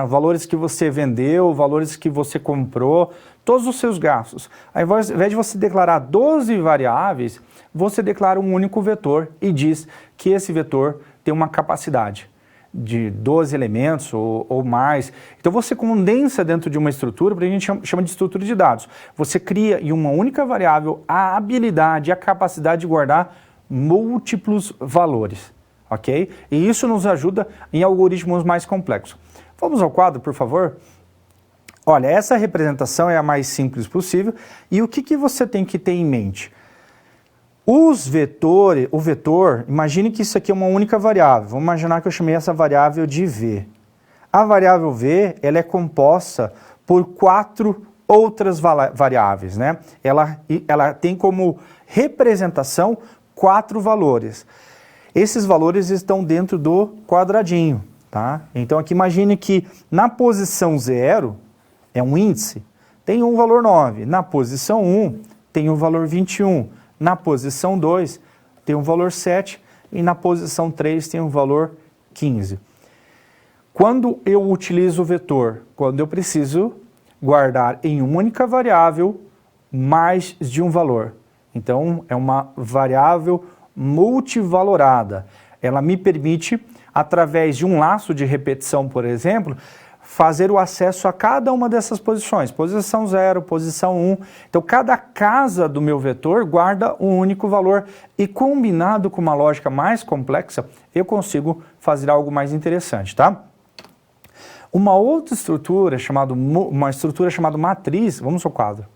Valores que você vendeu, valores que você comprou, todos os seus gastos. Ao invés de você declarar 12 variáveis, você declara um único vetor e diz que esse vetor tem uma capacidade de 12 elementos ou mais. Então você condensa dentro de uma estrutura, que a gente chama de estrutura de dados. Você cria em uma única variável a habilidade, a capacidade de guardar múltiplos valores. Ok? E isso nos ajuda em algoritmos mais complexos. Vamos ao quadro, por favor? Olha, essa representação é a mais simples possível. E o que você tem que ter em mente? O vetor, imagine que isso aqui é uma única variável. Vamos imaginar que eu chamei essa variável de V. A variável V, ela é composta por 4 outras variáveis, né? Ela tem como representação 4 valores. Esses valores estão dentro do quadradinho, tá? Então aqui imagine que na posição 0, é um índice, tem um valor 9. Na posição 1, tem um valor 21. Na posição 2, tem um valor 7. E na posição 3, tem um valor 15. Quando eu utilizo o vetor? Quando eu preciso guardar em uma única variável mais de um valor. Então, é uma variável multivalorada. Ela me permite, através de um laço de repetição, por exemplo, fazer o acesso a cada uma dessas posições, posição 0, posição 1. Então, cada casa do meu vetor guarda um único valor e combinado com uma lógica mais complexa, eu consigo fazer algo mais interessante, tá? Uma outra estrutura, uma estrutura chamada matriz, vamos ao quadro.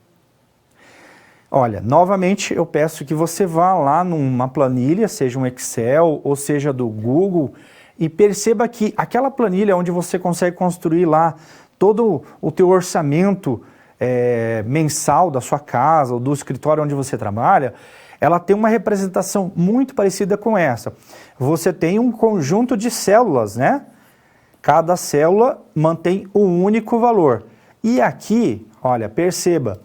Olha, novamente eu peço que você vá lá numa planilha, seja um Excel ou seja do Google, e perceba que aquela planilha onde você consegue construir lá todo o teu orçamento mensal da sua casa ou do escritório onde você trabalha, ela tem uma representação muito parecida com essa. Você tem um conjunto de células, né? Cada célula mantém um único valor. E aqui, olha, perceba,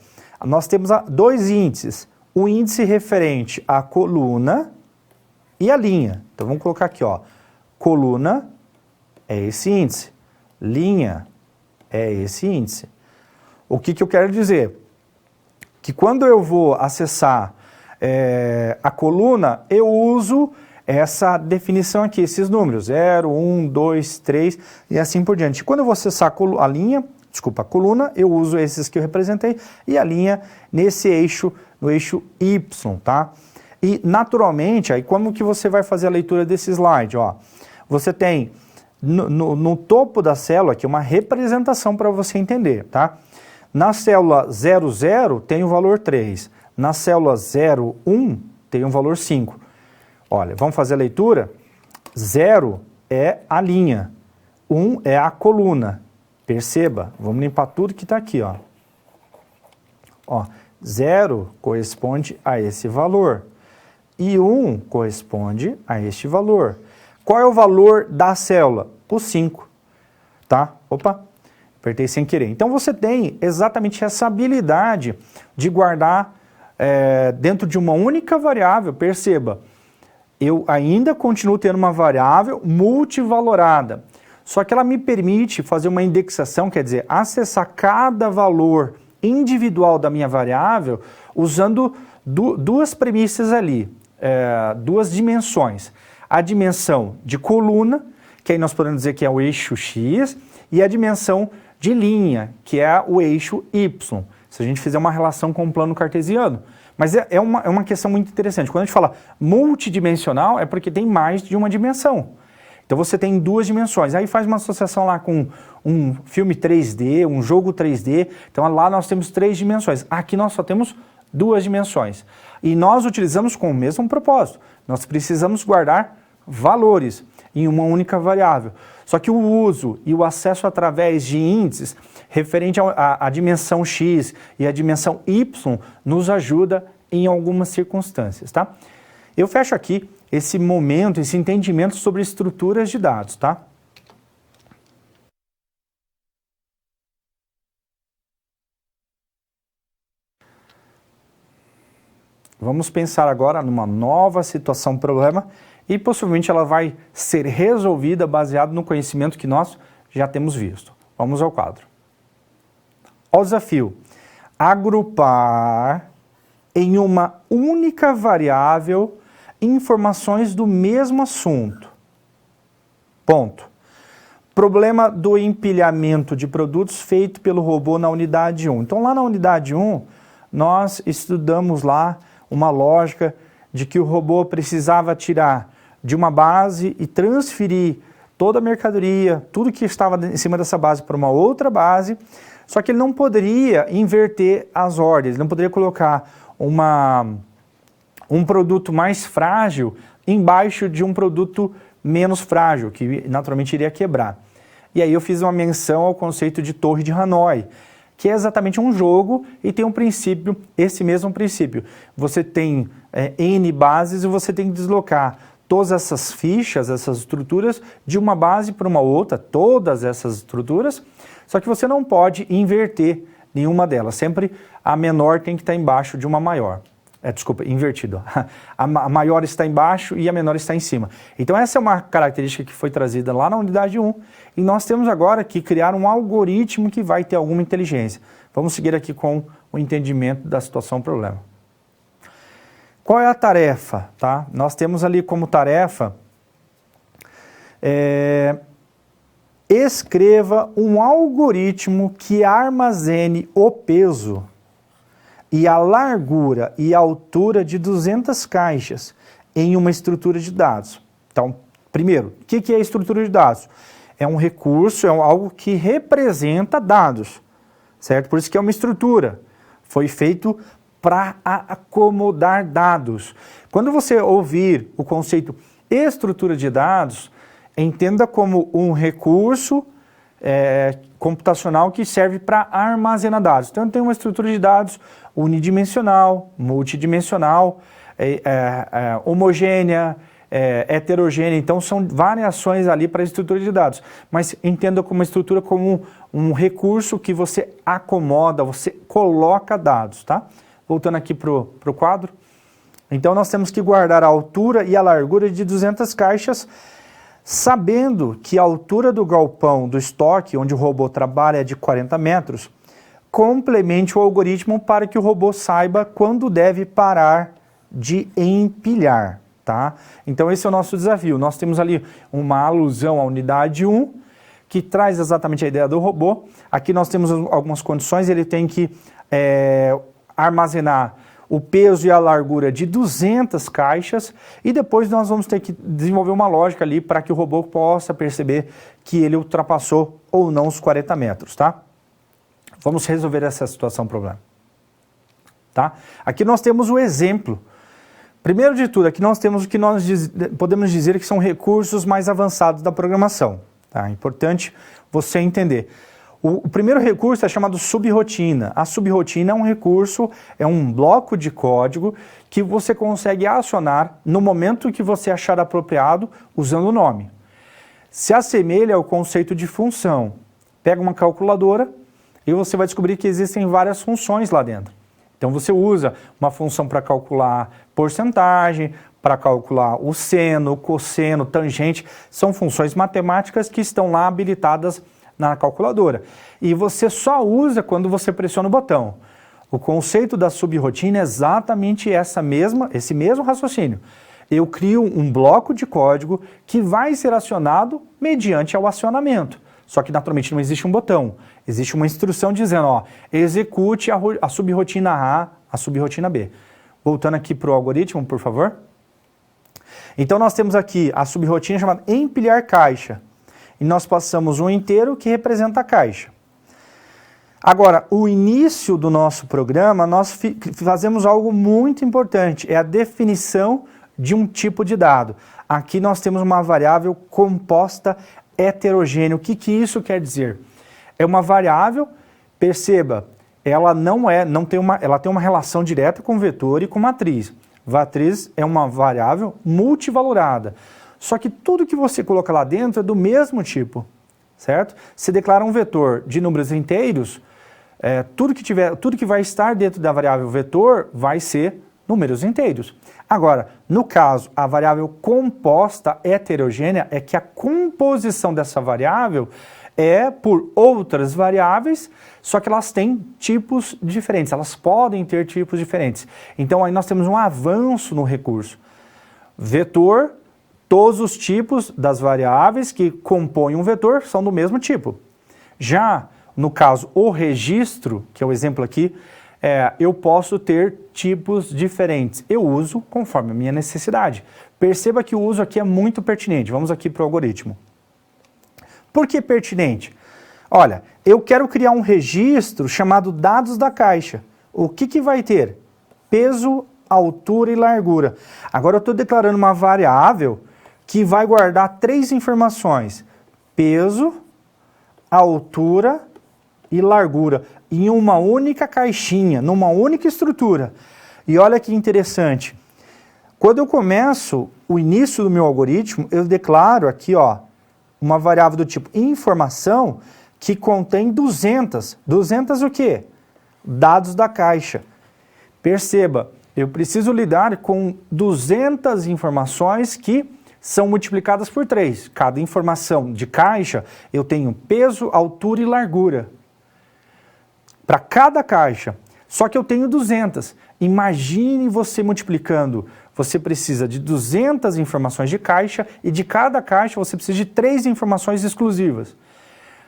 nós temos dois índices. O índice referente à coluna e à linha. Então vamos colocar aqui, ó. Coluna é esse índice, linha é esse índice. O que eu quero dizer? Que quando eu vou acessar a coluna, eu uso essa definição aqui, esses números, 0, 1, 2, 3 e assim por diante. Quando eu vou acessar a coluna, eu uso esses que eu representei e a linha nesse eixo, no eixo Y, tá? E naturalmente, aí como que você vai fazer a leitura desse slide, ó? Você tem no topo da célula aqui uma representação para você entender, tá? Na célula 00 tem o valor 3, na célula 01 tem o valor 5. Olha, vamos fazer a leitura? 0 é a linha, 1 é a coluna. Perceba, vamos limpar tudo que está aqui, ó. Ó, 0 corresponde a esse valor e 1 corresponde a este valor. Qual é o valor da célula? O 5, tá? Opa, apertei sem querer. Então você tem exatamente essa habilidade de guardar dentro de uma única variável. Perceba, eu ainda continuo tendo uma variável multivalorada, só que ela me permite fazer uma indexação, quer dizer, acessar cada valor individual da minha variável usando duas premissas ali, duas dimensões. A dimensão de coluna, que aí nós podemos dizer que é o eixo X, e a dimensão de linha, que é o eixo Y, se a gente fizer uma relação com o plano cartesiano. Mas é uma questão muito interessante. Quando a gente fala multidimensional, é porque tem mais de uma dimensão. Então você tem duas dimensões. Aí faz uma associação lá com um filme 3D, um jogo 3D. Então lá nós temos 3 dimensões. Aqui nós só temos 2 dimensões. E nós utilizamos com o mesmo propósito. Nós precisamos guardar valores em uma única variável. Só que o uso e o acesso através de índices referente à dimensão X e à dimensão Y nos ajuda em algumas circunstâncias, tá? Eu fecho aqui esse momento, esse entendimento sobre estruturas de dados, tá? Vamos pensar agora numa nova situação, problema, e possivelmente ela vai ser resolvida baseado no conhecimento que nós já temos visto. Vamos ao quadro. Ó o desafio. Agrupar em uma única variável informações do mesmo assunto. Ponto. Problema do empilhamento de produtos feito pelo robô na unidade 1. Então lá na unidade 1, nós estudamos lá uma lógica de que o robô precisava tirar de uma base e transferir toda a mercadoria, tudo que estava em cima dessa base para uma outra base, só que ele não poderia inverter as ordens, não poderia colocar um produto mais frágil embaixo de um produto menos frágil, que naturalmente iria quebrar. E aí eu fiz uma menção ao conceito de torre de Hanoi, que é exatamente um jogo e tem um princípio, esse mesmo princípio. Você tem N bases e você tem que deslocar todas essas fichas, essas estruturas, de uma base para uma outra, todas essas estruturas, só que você não pode inverter nenhuma delas. Sempre a menor tem que estar embaixo de uma maior. Desculpa, invertido. A maior está embaixo e a menor está em cima. Então essa é uma característica que foi trazida lá na unidade 1 e nós temos agora que criar um algoritmo que vai ter alguma inteligência. Vamos seguir aqui com o entendimento da situação problema. Qual é a tarefa? Tá? Nós temos ali como tarefa escreva um algoritmo que armazene o peso e a largura e a altura de 200 caixas em uma estrutura de dados. Então, primeiro, o que é a estrutura de dados? É um recurso, é algo que representa dados, certo? Por isso que é uma estrutura. Foi feito para acomodar dados. Quando você ouvir o conceito estrutura de dados, entenda como um recurso computacional que serve para armazenar dados. Então, tem uma estrutura de dados unidimensional, multidimensional, homogênea, heterogênea. Então, são variações ali para a estrutura de dados. Mas entenda como uma estrutura como um recurso que você acomoda, você coloca dados, tá? Voltando aqui para o quadro. Então, nós temos que guardar a altura e a largura de 200 caixas, sabendo que a altura do galpão do estoque, onde o robô trabalha, é de 40 metros, complemente o algoritmo para que o robô saiba quando deve parar de empilhar, tá? Então esse é o nosso desafio. Nós temos ali uma alusão à unidade 1, que traz exatamente a ideia do robô. Aqui nós temos algumas condições, ele tem que armazenar o peso e a largura de 200 caixas, e depois nós vamos ter que desenvolver uma lógica ali para que o robô possa perceber que ele ultrapassou ou não os 40 metros, tá? Vamos resolver essa situação, problema. Tá? Aqui nós temos o exemplo. Primeiro de tudo, aqui nós temos o que nós podemos dizer que são recursos mais avançados da programação. Tá? É importante você entender. O primeiro recurso é chamado subrotina. A subrotina é um recurso, é um bloco de código que você consegue acionar no momento que você achar apropriado usando o nome. Se assemelha ao conceito de função. Pega uma calculadora e você vai descobrir que existem várias funções lá dentro. Então você usa uma função para calcular porcentagem, para calcular o seno, o cosseno, tangente. São funções matemáticas que estão lá habilitadas na calculadora. E você só usa quando você pressiona o botão. O conceito da subrotina é exatamente esse mesmo raciocínio. Eu crio um bloco de código que vai ser acionado mediante o acionamento. Só que naturalmente não existe um botão. Existe uma instrução dizendo, ó, execute a subrotina A, a subrotina B. Voltando aqui para o algoritmo, por favor. Então nós temos aqui a subrotina chamada empilhar caixa. E nós passamos um inteiro que representa a caixa. Agora, o início do nosso programa, nós fazemos algo muito importante, é a definição de um tipo de dado. Aqui nós temos uma variável composta heterogênea. O que isso quer dizer? É uma variável, perceba, ela tem uma relação direta com vetor e com matriz. Matriz é uma variável multivalorada. Só que tudo que você coloca lá dentro é do mesmo tipo, certo? Se declara um vetor de números inteiros, tudo que vai estar dentro da variável vetor vai ser números inteiros. Agora, no caso, a variável composta heterogênea é que a composição dessa variável é por outras variáveis, só que elas têm tipos diferentes, elas podem ter tipos diferentes. Então aí nós temos um avanço no recurso. Vetor, todos os tipos das variáveis que compõem um vetor são do mesmo tipo. Já no caso, o registro, que é o exemplo aqui, eu posso ter tipos diferentes. Eu uso conforme a minha necessidade. Perceba que o uso aqui é muito pertinente. Vamos aqui para o algoritmo. Por que pertinente? Olha, eu quero criar um registro chamado dados da caixa. O que vai ter? Peso, altura e largura. Agora eu estou declarando uma variável que vai guardar 3 informações. Peso, altura e largura. Em uma única caixinha, numa única estrutura. E olha que interessante. Quando eu começo o início do meu algoritmo, eu declaro aqui, ó, uma variável do tipo informação que contém 200. 200 o quê? Dados da caixa. Perceba, eu preciso lidar com 200 informações que são multiplicadas por 3. Cada informação de caixa, eu tenho peso, altura e largura. Para cada caixa. Só que eu tenho 200. Imagine você multiplicando. Você precisa de 200 informações de caixa e de cada caixa você precisa de 3 informações exclusivas.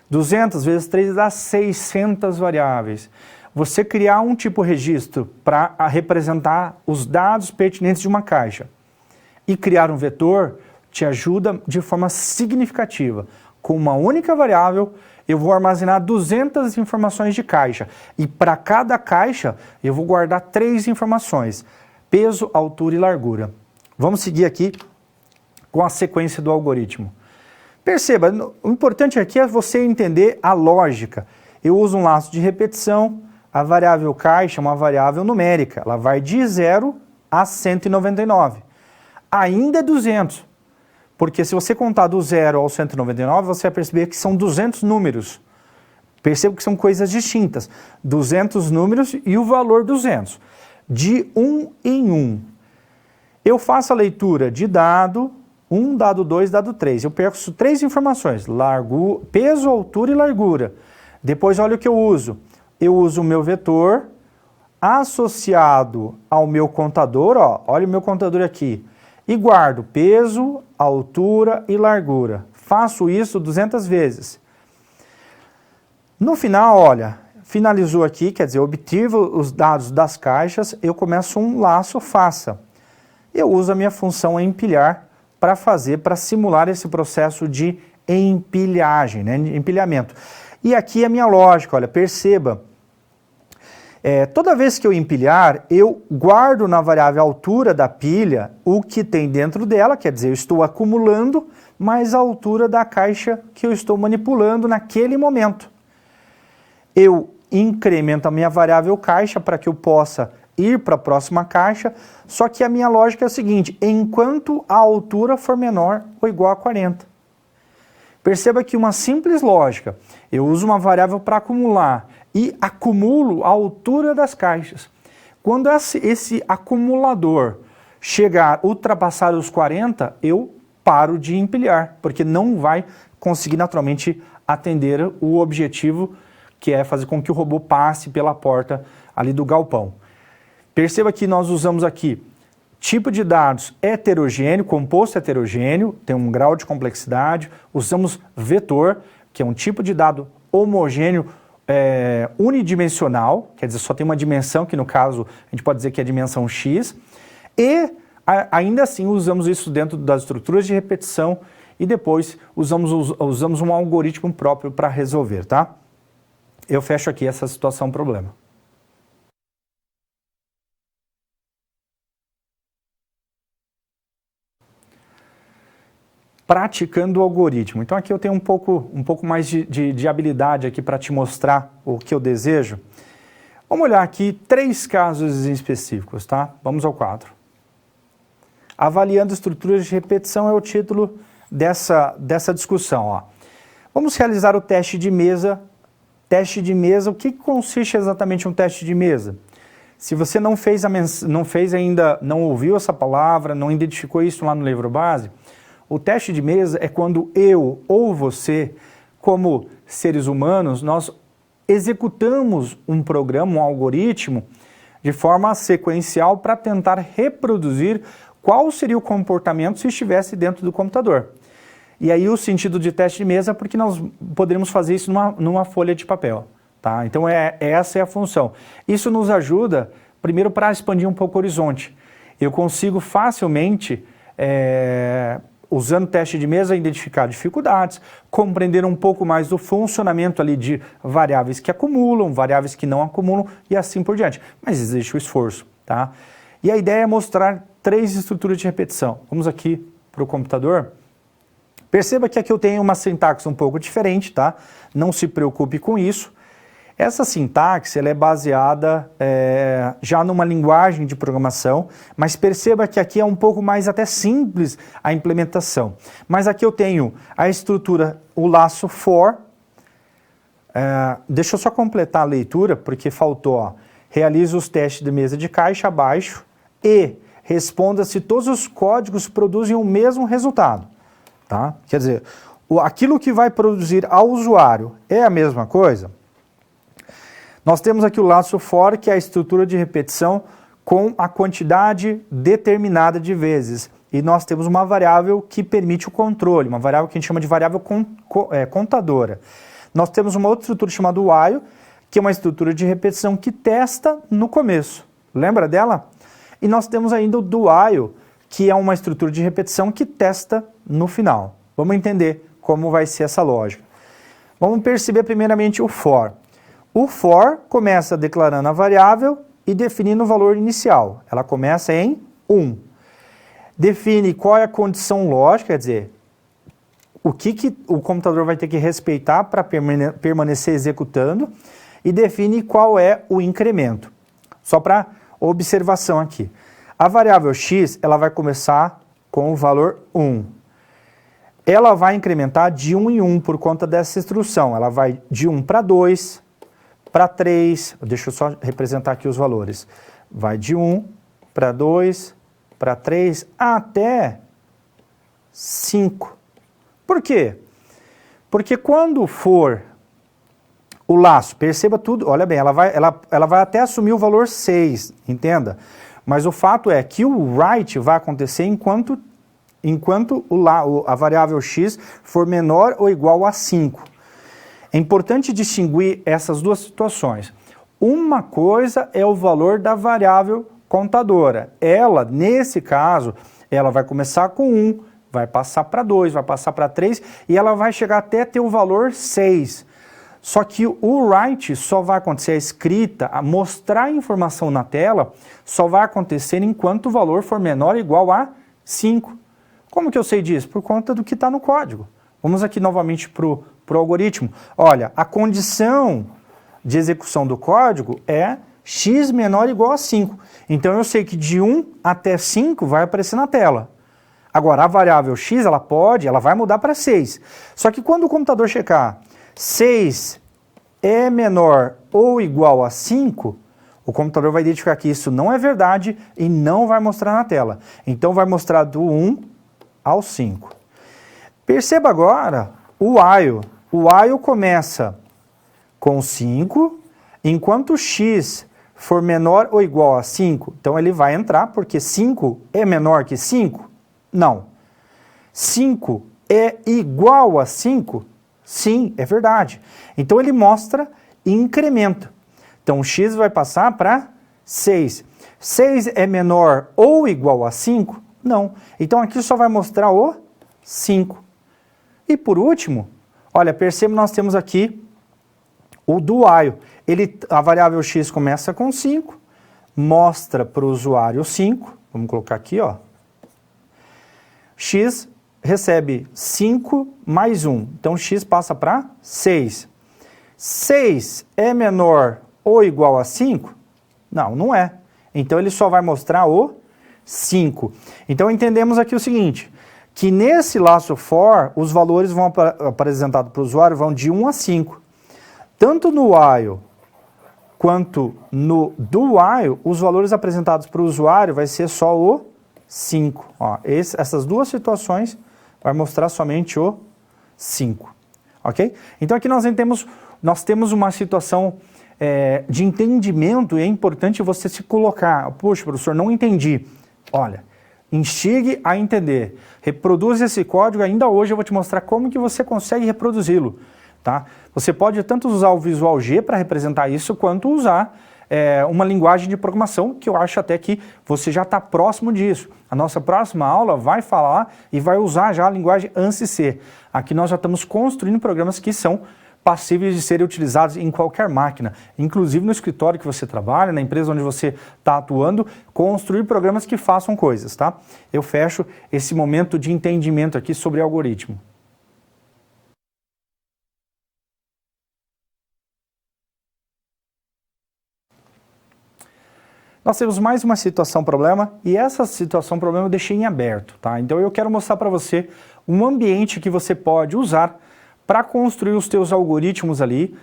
200 vezes 3 dá 600 variáveis. Você criar um tipo registro para representar os dados pertinentes de uma caixa e criar um vetor te ajuda de forma significativa. Com uma única variável, eu vou armazenar 200 informações de caixa. E para cada caixa, eu vou guardar 3 informações: peso, altura e largura. Vamos seguir aqui com a sequência do algoritmo. Perceba, o importante aqui é você entender a lógica. Eu uso um laço de repetição, a variável caixa é uma variável numérica, ela vai de 0 a 199. Ainda é 200, porque se você contar do 0 ao 199, você vai perceber que são 200 números. Perceba que são coisas distintas. 200 números e o valor 200. De 1 em 1. Eu faço a leitura de dado 1, dado 2, dado 3. Eu perco 3 informações: peso, altura e largura. Depois, olha o que eu uso. Eu uso o meu vetor associado ao meu contador. Olha o meu contador aqui. E guardo peso, altura e largura. Faço isso 200 vezes. No final, olha, finalizou aqui, quer dizer, obtive os dados das caixas, eu começo um laço faça. Eu uso a minha função empilhar para simular esse processo de empilhagem, né, empilhamento. E aqui a minha lógica, olha, perceba, toda vez que eu empilhar, eu guardo na variável altura da pilha o que tem dentro dela, quer dizer, eu estou acumulando mais a altura da caixa que eu estou manipulando naquele momento. Eu incremento a minha variável caixa para que eu possa ir para a próxima caixa, só que a minha lógica é a seguinte: enquanto a altura for menor ou igual a 40. Perceba que uma simples lógica, eu uso uma variável para acumular e acumulo a altura das caixas. Quando esse acumulador ultrapassar os 40, eu paro de empilhar, porque não vai conseguir naturalmente atender o objetivo, que é fazer com que o robô passe pela porta ali do galpão. Perceba que nós usamos aqui tipo de dados heterogêneo, composto heterogêneo, tem um grau de complexidade. Usamos vetor, que é um tipo de dado homogêneo, unidimensional, quer dizer, só tem uma dimensão, que no caso a gente pode dizer que é a dimensão X. E ainda assim usamos isso dentro das estruturas de repetição e depois usamos um algoritmo próprio para resolver, tá? Eu fecho aqui essa situação problema. Praticando o algoritmo. Então aqui eu tenho um pouco mais de habilidade aqui para te mostrar o que eu desejo. Vamos olhar aqui 3 casos específicos, tá? Vamos ao quadro. Avaliando estruturas de repetição é o título dessa discussão, ó. Vamos realizar o teste de mesa. Teste de mesa, o que consiste exatamente um teste de mesa? Se você não fez ainda, não ouviu essa palavra, não identificou isso lá no livro base, o teste de mesa é quando eu ou você, como seres humanos, nós executamos um programa, um algoritmo, de forma sequencial para tentar reproduzir qual seria o comportamento se estivesse dentro do computador. E aí o sentido de teste de mesa é porque nós poderíamos fazer isso numa folha de papel. Tá? Então essa é a função. Isso nos ajuda, primeiro, para expandir um pouco o horizonte. Eu consigo facilmente, usando teste de mesa, identificar dificuldades, compreender um pouco mais do funcionamento ali de variáveis que acumulam, variáveis que não acumulam e assim por diante. Mas existe o esforço. Tá? E a ideia é mostrar 3 estruturas de repetição. Vamos aqui para o computador. Perceba que aqui eu tenho uma sintaxe um pouco diferente, tá? Não se preocupe com isso. Essa sintaxe ela é baseada já numa linguagem de programação, mas perceba que aqui é um pouco mais até simples a implementação. Mas aqui eu tenho a estrutura, o laço for. Deixa eu só completar a leitura, porque faltou. Ó, realiza os testes de mesa de caixa abaixo e responda se todos os códigos produzem o mesmo resultado. Tá? Quer dizer, aquilo que vai produzir ao usuário é a mesma coisa? Nós temos aqui o laço for, que é a estrutura de repetição com a quantidade determinada de vezes. E nós temos uma variável que permite o controle, uma variável que a gente chama de variável contadora. nós temos uma outra estrutura chamada while, que é uma estrutura de repetição que testa no começo. Lembra dela? E nós temos ainda o do while, que é uma estrutura de repetição que testa no final. Vamos entender como vai ser essa lógica. Vamos perceber primeiramente o for. O for começa declarando a variável e definindo o valor inicial. Ela começa em 1. Define qual é a condição lógica, quer dizer, o que o computador vai ter que respeitar para permanecer executando, e define qual é o incremento. Só para observação aqui. A variável x, ela vai começar com o valor 1. Ela vai incrementar de 1 em 1 por conta dessa instrução. Ela vai de 1 para 2, para 3, deixa eu só representar aqui os valores. Vai de 1 para 2, para 3, até 5. Por quê? Porque quando for o laço, perceba tudo, olha bem, ela vai até assumir o valor 6, entenda? Mas o fato é que o write vai acontecer enquanto a variável x for menor ou igual a 5. É importante distinguir essas duas situações. Uma coisa é o valor da variável contadora. Ela, nesse caso, ela vai começar com 1, vai passar para 2, vai passar para 3 e ela vai chegar até ter o valor 6. Só que o write só vai acontecer, a escrita, a mostrar a informação na tela, só vai acontecer enquanto o valor for menor ou igual a 5. Como que eu sei disso? Por conta do que está no código. Vamos aqui novamente para o algoritmo. Olha, a condição de execução do código é x menor ou igual a 5. Então eu sei que de 1 até 5 vai aparecer na tela. Agora, a variável x, ela vai mudar para 6. Só que quando o computador checar 6 é menor ou igual a 5, o computador vai identificar que isso não é verdade e não vai mostrar na tela. Então vai mostrar do 1 ao 5. Perceba agora o while. O while começa com 5, enquanto x for menor ou igual a 5, então ele vai entrar, porque 5 é menor que 5? Não. 5 é igual a 5? Sim, é verdade. Então ele mostra incremento. Então o x vai passar para 6. 6 é menor ou igual a 5? Não. Então aqui só vai mostrar o 5. E por último, olha, perceba, nós temos aqui o do while. A variável x começa com 5, mostra para o usuário 5, vamos colocar aqui, ó. X recebe 5 mais 1, então x passa para 6. 6 é menor ou igual a 5? Não, não é. Então ele só vai mostrar o 5. Então entendemos aqui o seguinte, que nesse laço for, os valores vão apresentados para o usuário vão de 1 a 5. Tanto no while quanto no do while, os valores apresentados para o usuário vai ser só o 5. Ó, essas duas situações vai mostrar somente o 5. Ok? Então aqui nós temos uma situação de entendimento e é importante você se colocar. Poxa, professor, não entendi. Olha, instigue a entender. Reproduza esse código, ainda hoje eu vou te mostrar como que você consegue reproduzi-lo. Tá? Você pode tanto usar o Visual G para representar isso, quanto usar uma linguagem de programação, que eu acho até que você já está próximo disso. A nossa próxima aula vai falar e vai usar já a linguagem ANSI C. Aqui nós já estamos construindo programas que são passíveis de serem utilizados em qualquer máquina, inclusive no escritório que você trabalha, na empresa onde você está atuando, construir programas que façam coisas, tá? Eu fecho esse momento de entendimento aqui sobre algoritmo. Nós temos mais uma situação problema e essa situação problema eu deixei em aberto, tá? Então eu quero mostrar para você um ambiente que você pode usar para construir os teus algoritmos ali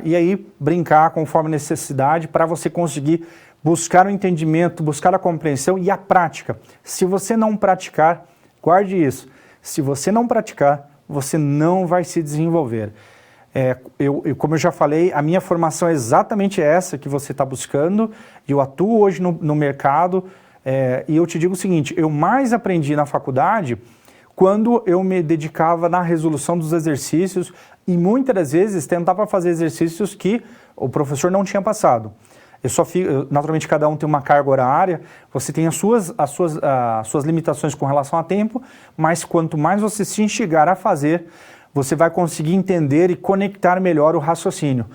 e aí brincar conforme necessidade para você conseguir buscar o entendimento, buscar a compreensão e a prática. Se você não praticar, guarde isso, se você não praticar, você não vai se desenvolver. Como eu já falei, a minha formação é exatamente essa que você está buscando, eu atuo hoje no mercado e eu te digo o seguinte, eu mais aprendi na faculdade quando eu me dedicava na resolução dos exercícios e muitas das vezes tentava fazer exercícios que o professor não tinha passado. Naturalmente, cada um tem uma carga horária, você tem as suas limitações com relação a tempo, mas quanto mais você se instigar a fazer, você vai conseguir entender e conectar melhor o raciocínio.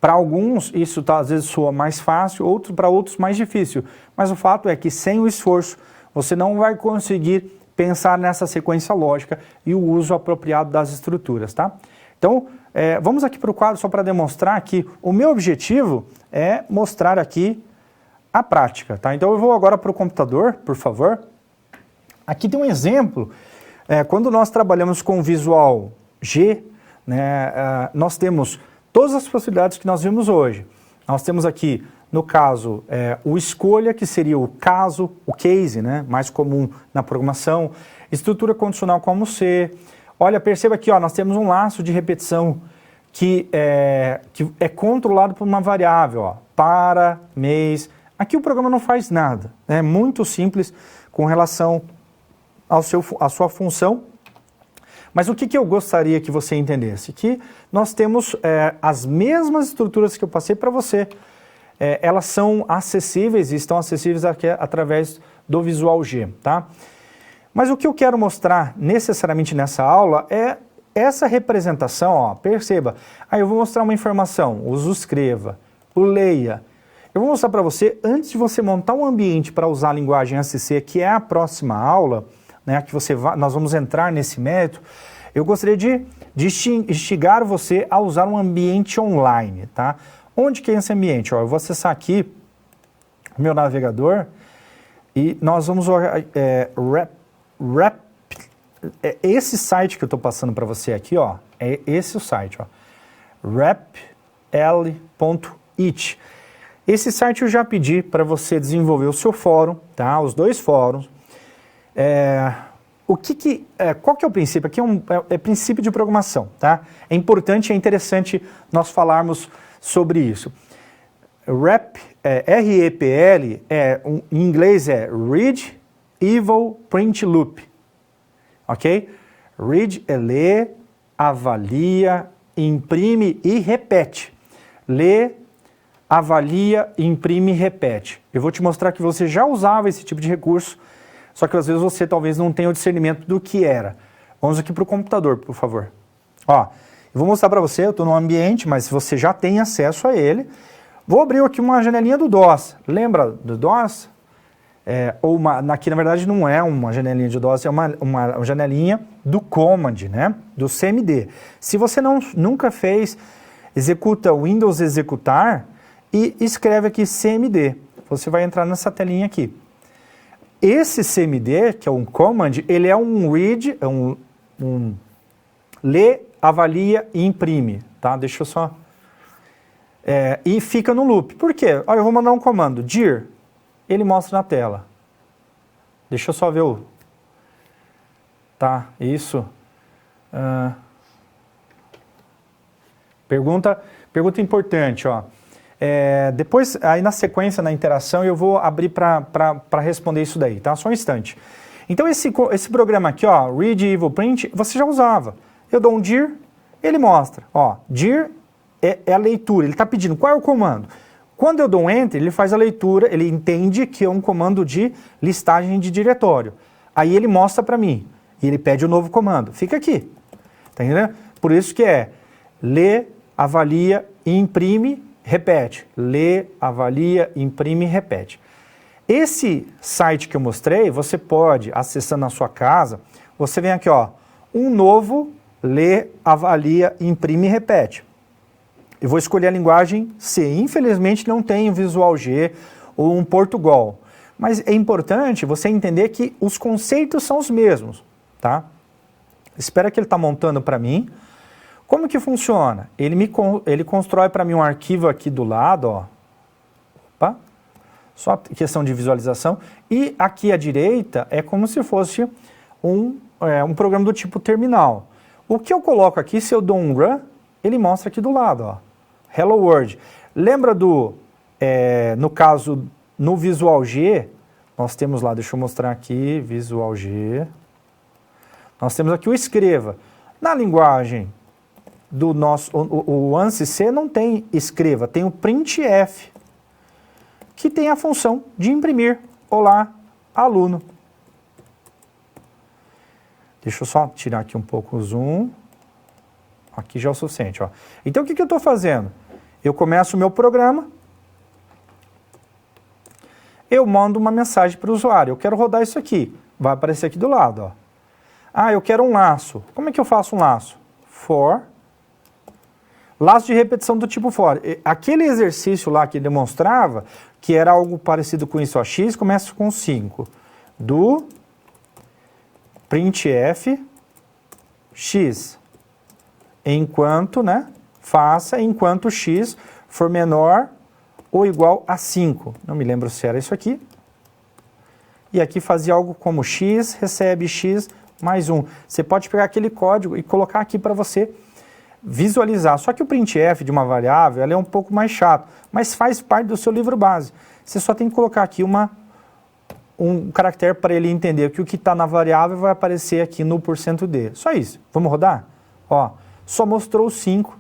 Para alguns, isso às vezes soa mais fácil, para outros mais difícil. Mas o fato é que sem o esforço, você não vai conseguir pensar nessa sequência lógica e o uso apropriado das estruturas, tá? Então, vamos aqui para o quadro só para demonstrar que o meu objetivo é mostrar aqui a prática, tá? Então eu vou agora para o computador, por favor. Aqui tem um exemplo. Quando nós trabalhamos com Visual G, né, nós temos todas as possibilidades que nós vimos hoje. Nós temos aqui, no caso, o escolha, que seria o caso, o case, né, mais comum na programação, estrutura condicional como C. Olha, perceba aqui, ó, nós temos um laço de repetição que é controlado por uma variável, ó, para, mês. Aqui o programa não faz nada, é muito simples com relação à sua função. Mas o que eu gostaria que você entendesse? Que nós temos as mesmas estruturas que eu passei para você, elas são acessíveis e estão acessíveis aqui através do Visual G, tá? Mas o que eu quero mostrar necessariamente nessa aula é essa representação, ó, perceba. Aí eu vou mostrar uma informação, o escreva, o leia. Eu vou mostrar para você, antes de você montar um ambiente para usar a linguagem ACC, que é a próxima aula, né, que nós vamos entrar nesse método, eu gostaria de instigar você a usar um ambiente online, tá? Onde que é esse ambiente? Ó, eu vou acessar aqui o meu navegador e nós vamos esse site que eu estou passando para você aqui, ó, é esse o site, ó, rapl.it. Esse site eu já pedi para você desenvolver o seu fórum, tá? Os dois fóruns. Qual que é o princípio? Aqui é princípio de programação, tá? É importante, é interessante nós falarmos sobre isso. REPL, em inglês é Read, Eval, Print, Loop. Ok? Read é lê, avalia, imprime e repete. Lê, avalia, imprime e repete. Eu vou te mostrar que você já usava esse tipo de recurso, só que às vezes você talvez não tenha o discernimento do que era. Vamos aqui para o computador, por favor. Ó, eu vou mostrar para você, eu estou no ambiente, mas você já tem acesso a ele. Vou abrir aqui uma janelinha do DOS. Lembra do DOS? Aqui na verdade não é uma janelinha de DOS, é uma janelinha do Command, né? Do CMD. Se você nunca fez, executa Windows executar e escreve aqui CMD. Você vai entrar nessa telinha aqui. Esse CMD, que é um Command, ele é um read, lê, avalia e imprime, tá? Deixa eu só... e fica no loop. Por quê? Olha, eu vou mandar um comando, dir, ele mostra na tela. Deixa eu só ver o... Tá, isso. Pergunta importante, ó. Depois, aí na sequência, na interação, eu vou abrir para responder isso daí, tá? Só um instante. Então, esse programa aqui, ó, read, eval, print, você já usava. Eu dou um dir, ele mostra. Ó, dir é a leitura, ele está pedindo qual é o comando. Quando eu dou um enter, ele faz a leitura, ele entende que é um comando de listagem de diretório. Aí ele mostra para mim, e ele pede o novo comando. Fica aqui, tá entendendo? Por isso que é lê, avalia, imprime, repete. Lê, avalia, imprime e repete. Esse site que eu mostrei, você pode, acessando na sua casa, você vem aqui, ó, um novo, lê, avalia, imprime e repete. Eu vou escolher a linguagem C. Infelizmente não tem um Visual G ou um Portugal. Mas é importante você entender que os conceitos são os mesmos, tá? Espera que ele está montando para mim. Como que funciona? Ele constrói para mim um arquivo aqui do lado, ó. Opa. Só questão de visualização. E aqui à direita é como se fosse um programa do tipo terminal. O que eu coloco aqui, se eu dou um run, ele mostra aqui do lado, ó. Hello World. Lembra no caso, no Visual G, nós temos lá, deixa eu mostrar aqui, Visual G. Nós temos aqui o escreva. Na linguagem do nosso, o ANSI C não tem escreva, tem o printf, que tem a função de imprimir. Olá, aluno. Deixa eu só tirar aqui um pouco o zoom. Aqui já é o suficiente, ó. Então, o que eu estou fazendo? Eu começo o meu programa, eu mando uma mensagem para o usuário. Eu quero rodar isso aqui. Vai aparecer aqui do lado, ó. Ah, eu quero um laço. Como é que eu faço um laço? For. Laço de repetição do tipo for. Aquele exercício lá que demonstrava que era algo parecido com isso, ó. X começa com 5. Do printf x. Enquanto, né? Faça enquanto x for menor ou igual a 5. Não me lembro se era isso aqui. E aqui fazia algo como x recebe x mais 1. Você pode pegar aquele código e colocar aqui para você visualizar. Só que o printf de uma variável ela é um pouco mais chato, mas faz parte do seu livro base. Você só tem que colocar aqui um caractere para ele entender que o que está na variável vai aparecer aqui no %d. Só isso. Vamos rodar? Ó, só mostrou 5.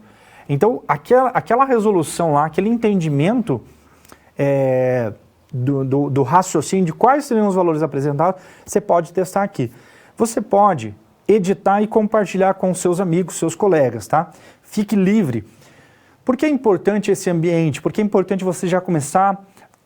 Então, aquela resolução lá, aquele entendimento do raciocínio de quais seriam os valores apresentados, você pode testar aqui. Você pode editar e compartilhar com seus amigos, seus colegas, tá? Fique livre. Por que é importante esse ambiente? Por que é importante você já começar a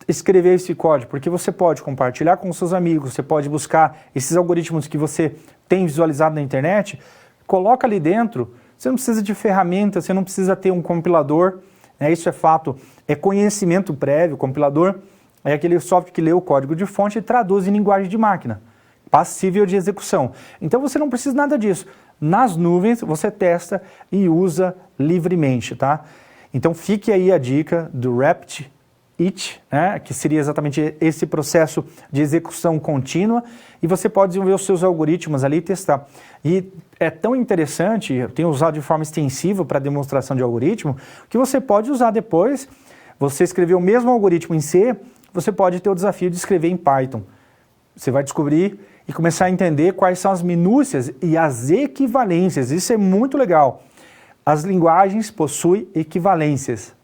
escrever esse código? Porque você pode compartilhar com seus amigos, você pode buscar esses algoritmos que você tem visualizado na internet, coloca ali dentro. Você não precisa de ferramenta, você não precisa ter um compilador, né? Isso é fato, é conhecimento prévio. O compilador é aquele software que lê o código de fonte e traduz em linguagem de máquina, passível de execução. Então você não precisa nada disso. Nas nuvens você testa e usa livremente, tá? Então fique aí a dica do Rapid It, né, que seria exatamente esse processo de execução contínua, e você pode desenvolver os seus algoritmos ali e testar. E é tão interessante, eu tenho usado de forma extensiva para demonstração de algoritmo, que você pode usar depois, você escrever o mesmo algoritmo em C, você pode ter o desafio de escrever em Python. Você vai descobrir e começar a entender quais são as minúcias e as equivalências. Isso é muito legal. As linguagens possuem equivalências.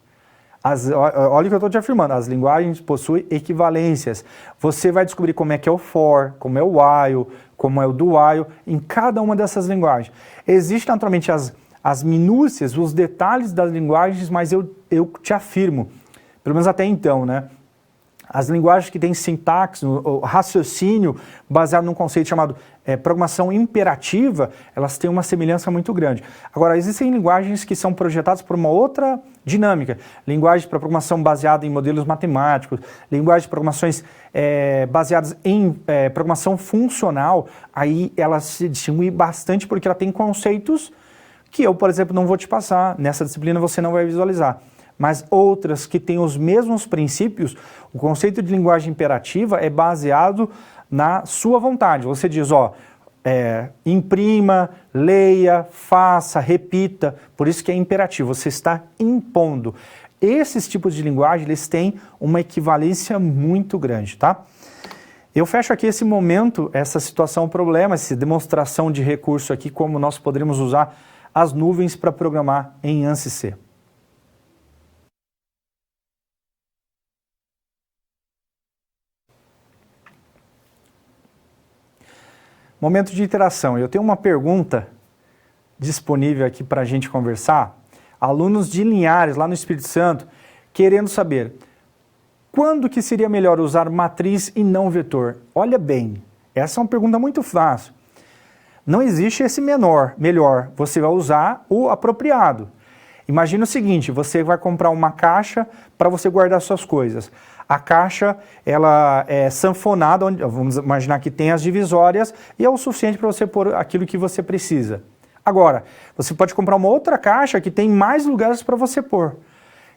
Olha o que eu estou te afirmando, as linguagens possuem equivalências. Você vai descobrir como é que é o for, como é o while, como é o do while, em cada uma dessas linguagens. Existem naturalmente as minúcias, os detalhes das linguagens, mas eu te afirmo, pelo menos até então, né? As linguagens que têm sintaxe, o raciocínio baseado num conceito chamado programação imperativa, elas têm uma semelhança muito grande. Agora, existem linguagens que são projetadas por uma outra dinâmica. Linguagens para programação baseada em modelos matemáticos, linguagens de programações baseadas em programação funcional, aí ela se distingue bastante porque ela tem conceitos que eu, por exemplo, não vou te passar. Nessa disciplina você não vai visualizar. Mas outras que têm os mesmos princípios, o conceito de linguagem imperativa é baseado na sua vontade. Você diz, ó, imprima, leia, faça, repita, por isso que é imperativo, você está impondo. Esses tipos de linguagem, eles têm uma equivalência muito grande, tá? Eu fecho aqui esse momento, essa situação, problema, essa demonstração de recurso aqui, como nós poderíamos usar as nuvens para programar em ANSI C. Momento de interação. Eu tenho uma pergunta disponível aqui para a gente conversar. Alunos de Linhares, lá no Espírito Santo, querendo saber quando que seria melhor usar matriz e não vetor. Olha bem, essa é uma pergunta muito fácil. Não existe esse melhor, você vai usar o apropriado. Imagina o seguinte, você vai comprar uma caixa para você guardar suas coisas. A caixa, ela é sanfonada, vamos imaginar que tem as divisórias, e é o suficiente para você pôr aquilo que você precisa. Agora, você pode comprar uma outra caixa que tem mais lugares para você pôr.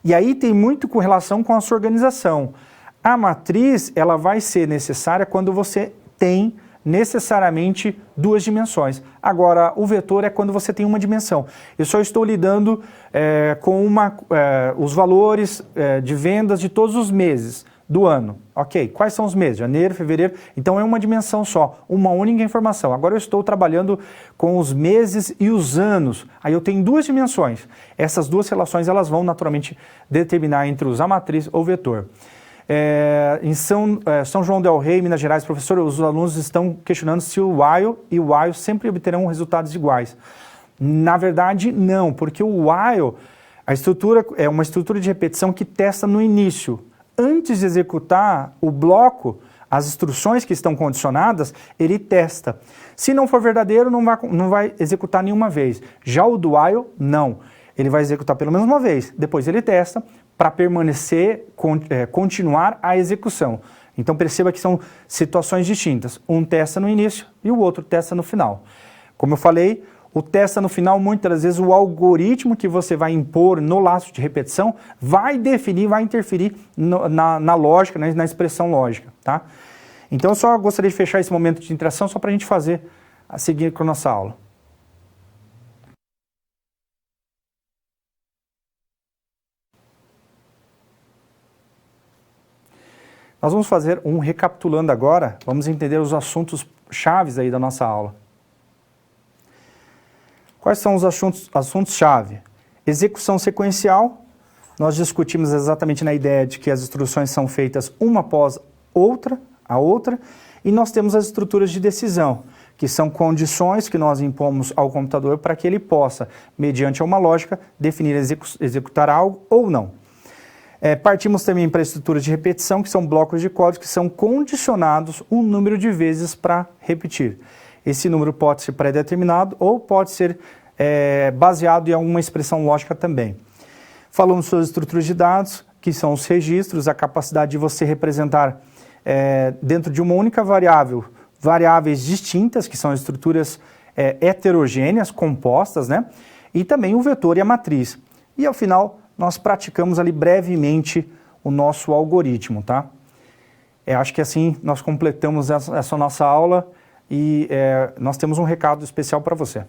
E aí tem muito com relação com a sua organização. A matriz, ela vai ser necessária quando você tem necessariamente duas dimensões. Agora, o vetor é quando você tem uma dimensão. Eu só estou lidando com os valores de vendas de todos os meses. do ano. Ok, quais são os meses? Janeiro, fevereiro. Então é uma dimensão só, uma única informação. Agora eu estou trabalhando com os meses e os anos. Aí eu tenho duas dimensões. Essas duas relações elas vão naturalmente determinar entre usar matriz ou vetor. Em São João del Rei, Minas Gerais, professor, os alunos estão questionando se o while e o while sempre obterão resultados iguais. Na verdade, não, porque o while, a estrutura é uma estrutura de repetição que testa no início. Antes de executar o bloco, as instruções que estão condicionadas, ele testa. Se não for verdadeiro, não vai executar nenhuma vez. Já o do while, não. Ele vai executar pelo menos uma vez, depois ele testa para permanecer, continuar a execução. Então perceba que são situações distintas. Um testa no início e o outro testa no final. Como eu falei, o testa no final, muitas das vezes, o algoritmo que você vai impor no laço de repetição vai definir, vai interferir na lógica, na expressão lógica, tá? Então eu só gostaria de fechar esse momento de interação só para a gente seguir com a nossa aula. Nós vamos fazer um recapitulando agora, vamos entender os assuntos chaves aí da nossa aula. Quais são os assuntos-chave? Execução sequencial, nós discutimos exatamente na ideia de que as instruções são feitas uma após a outra, e nós temos as estruturas de decisão, que são condições que nós impomos ao computador para que ele possa, mediante uma lógica, definir executar algo ou não. Partimos também para a estrutura de repetição, que são blocos de código que são condicionados um número de vezes para repetir. Esse número pode ser pré-determinado ou pode ser baseado em alguma expressão lógica também. Falamos sobre as estruturas de dados, que são os registros, a capacidade de você representar dentro de uma única variável, variáveis distintas, que são estruturas heterogêneas, compostas, né? E também o vetor e a matriz. E ao final, nós praticamos ali brevemente o nosso algoritmo, tá? Acho que assim nós completamos essa nossa aula e nós temos um recado especial para você.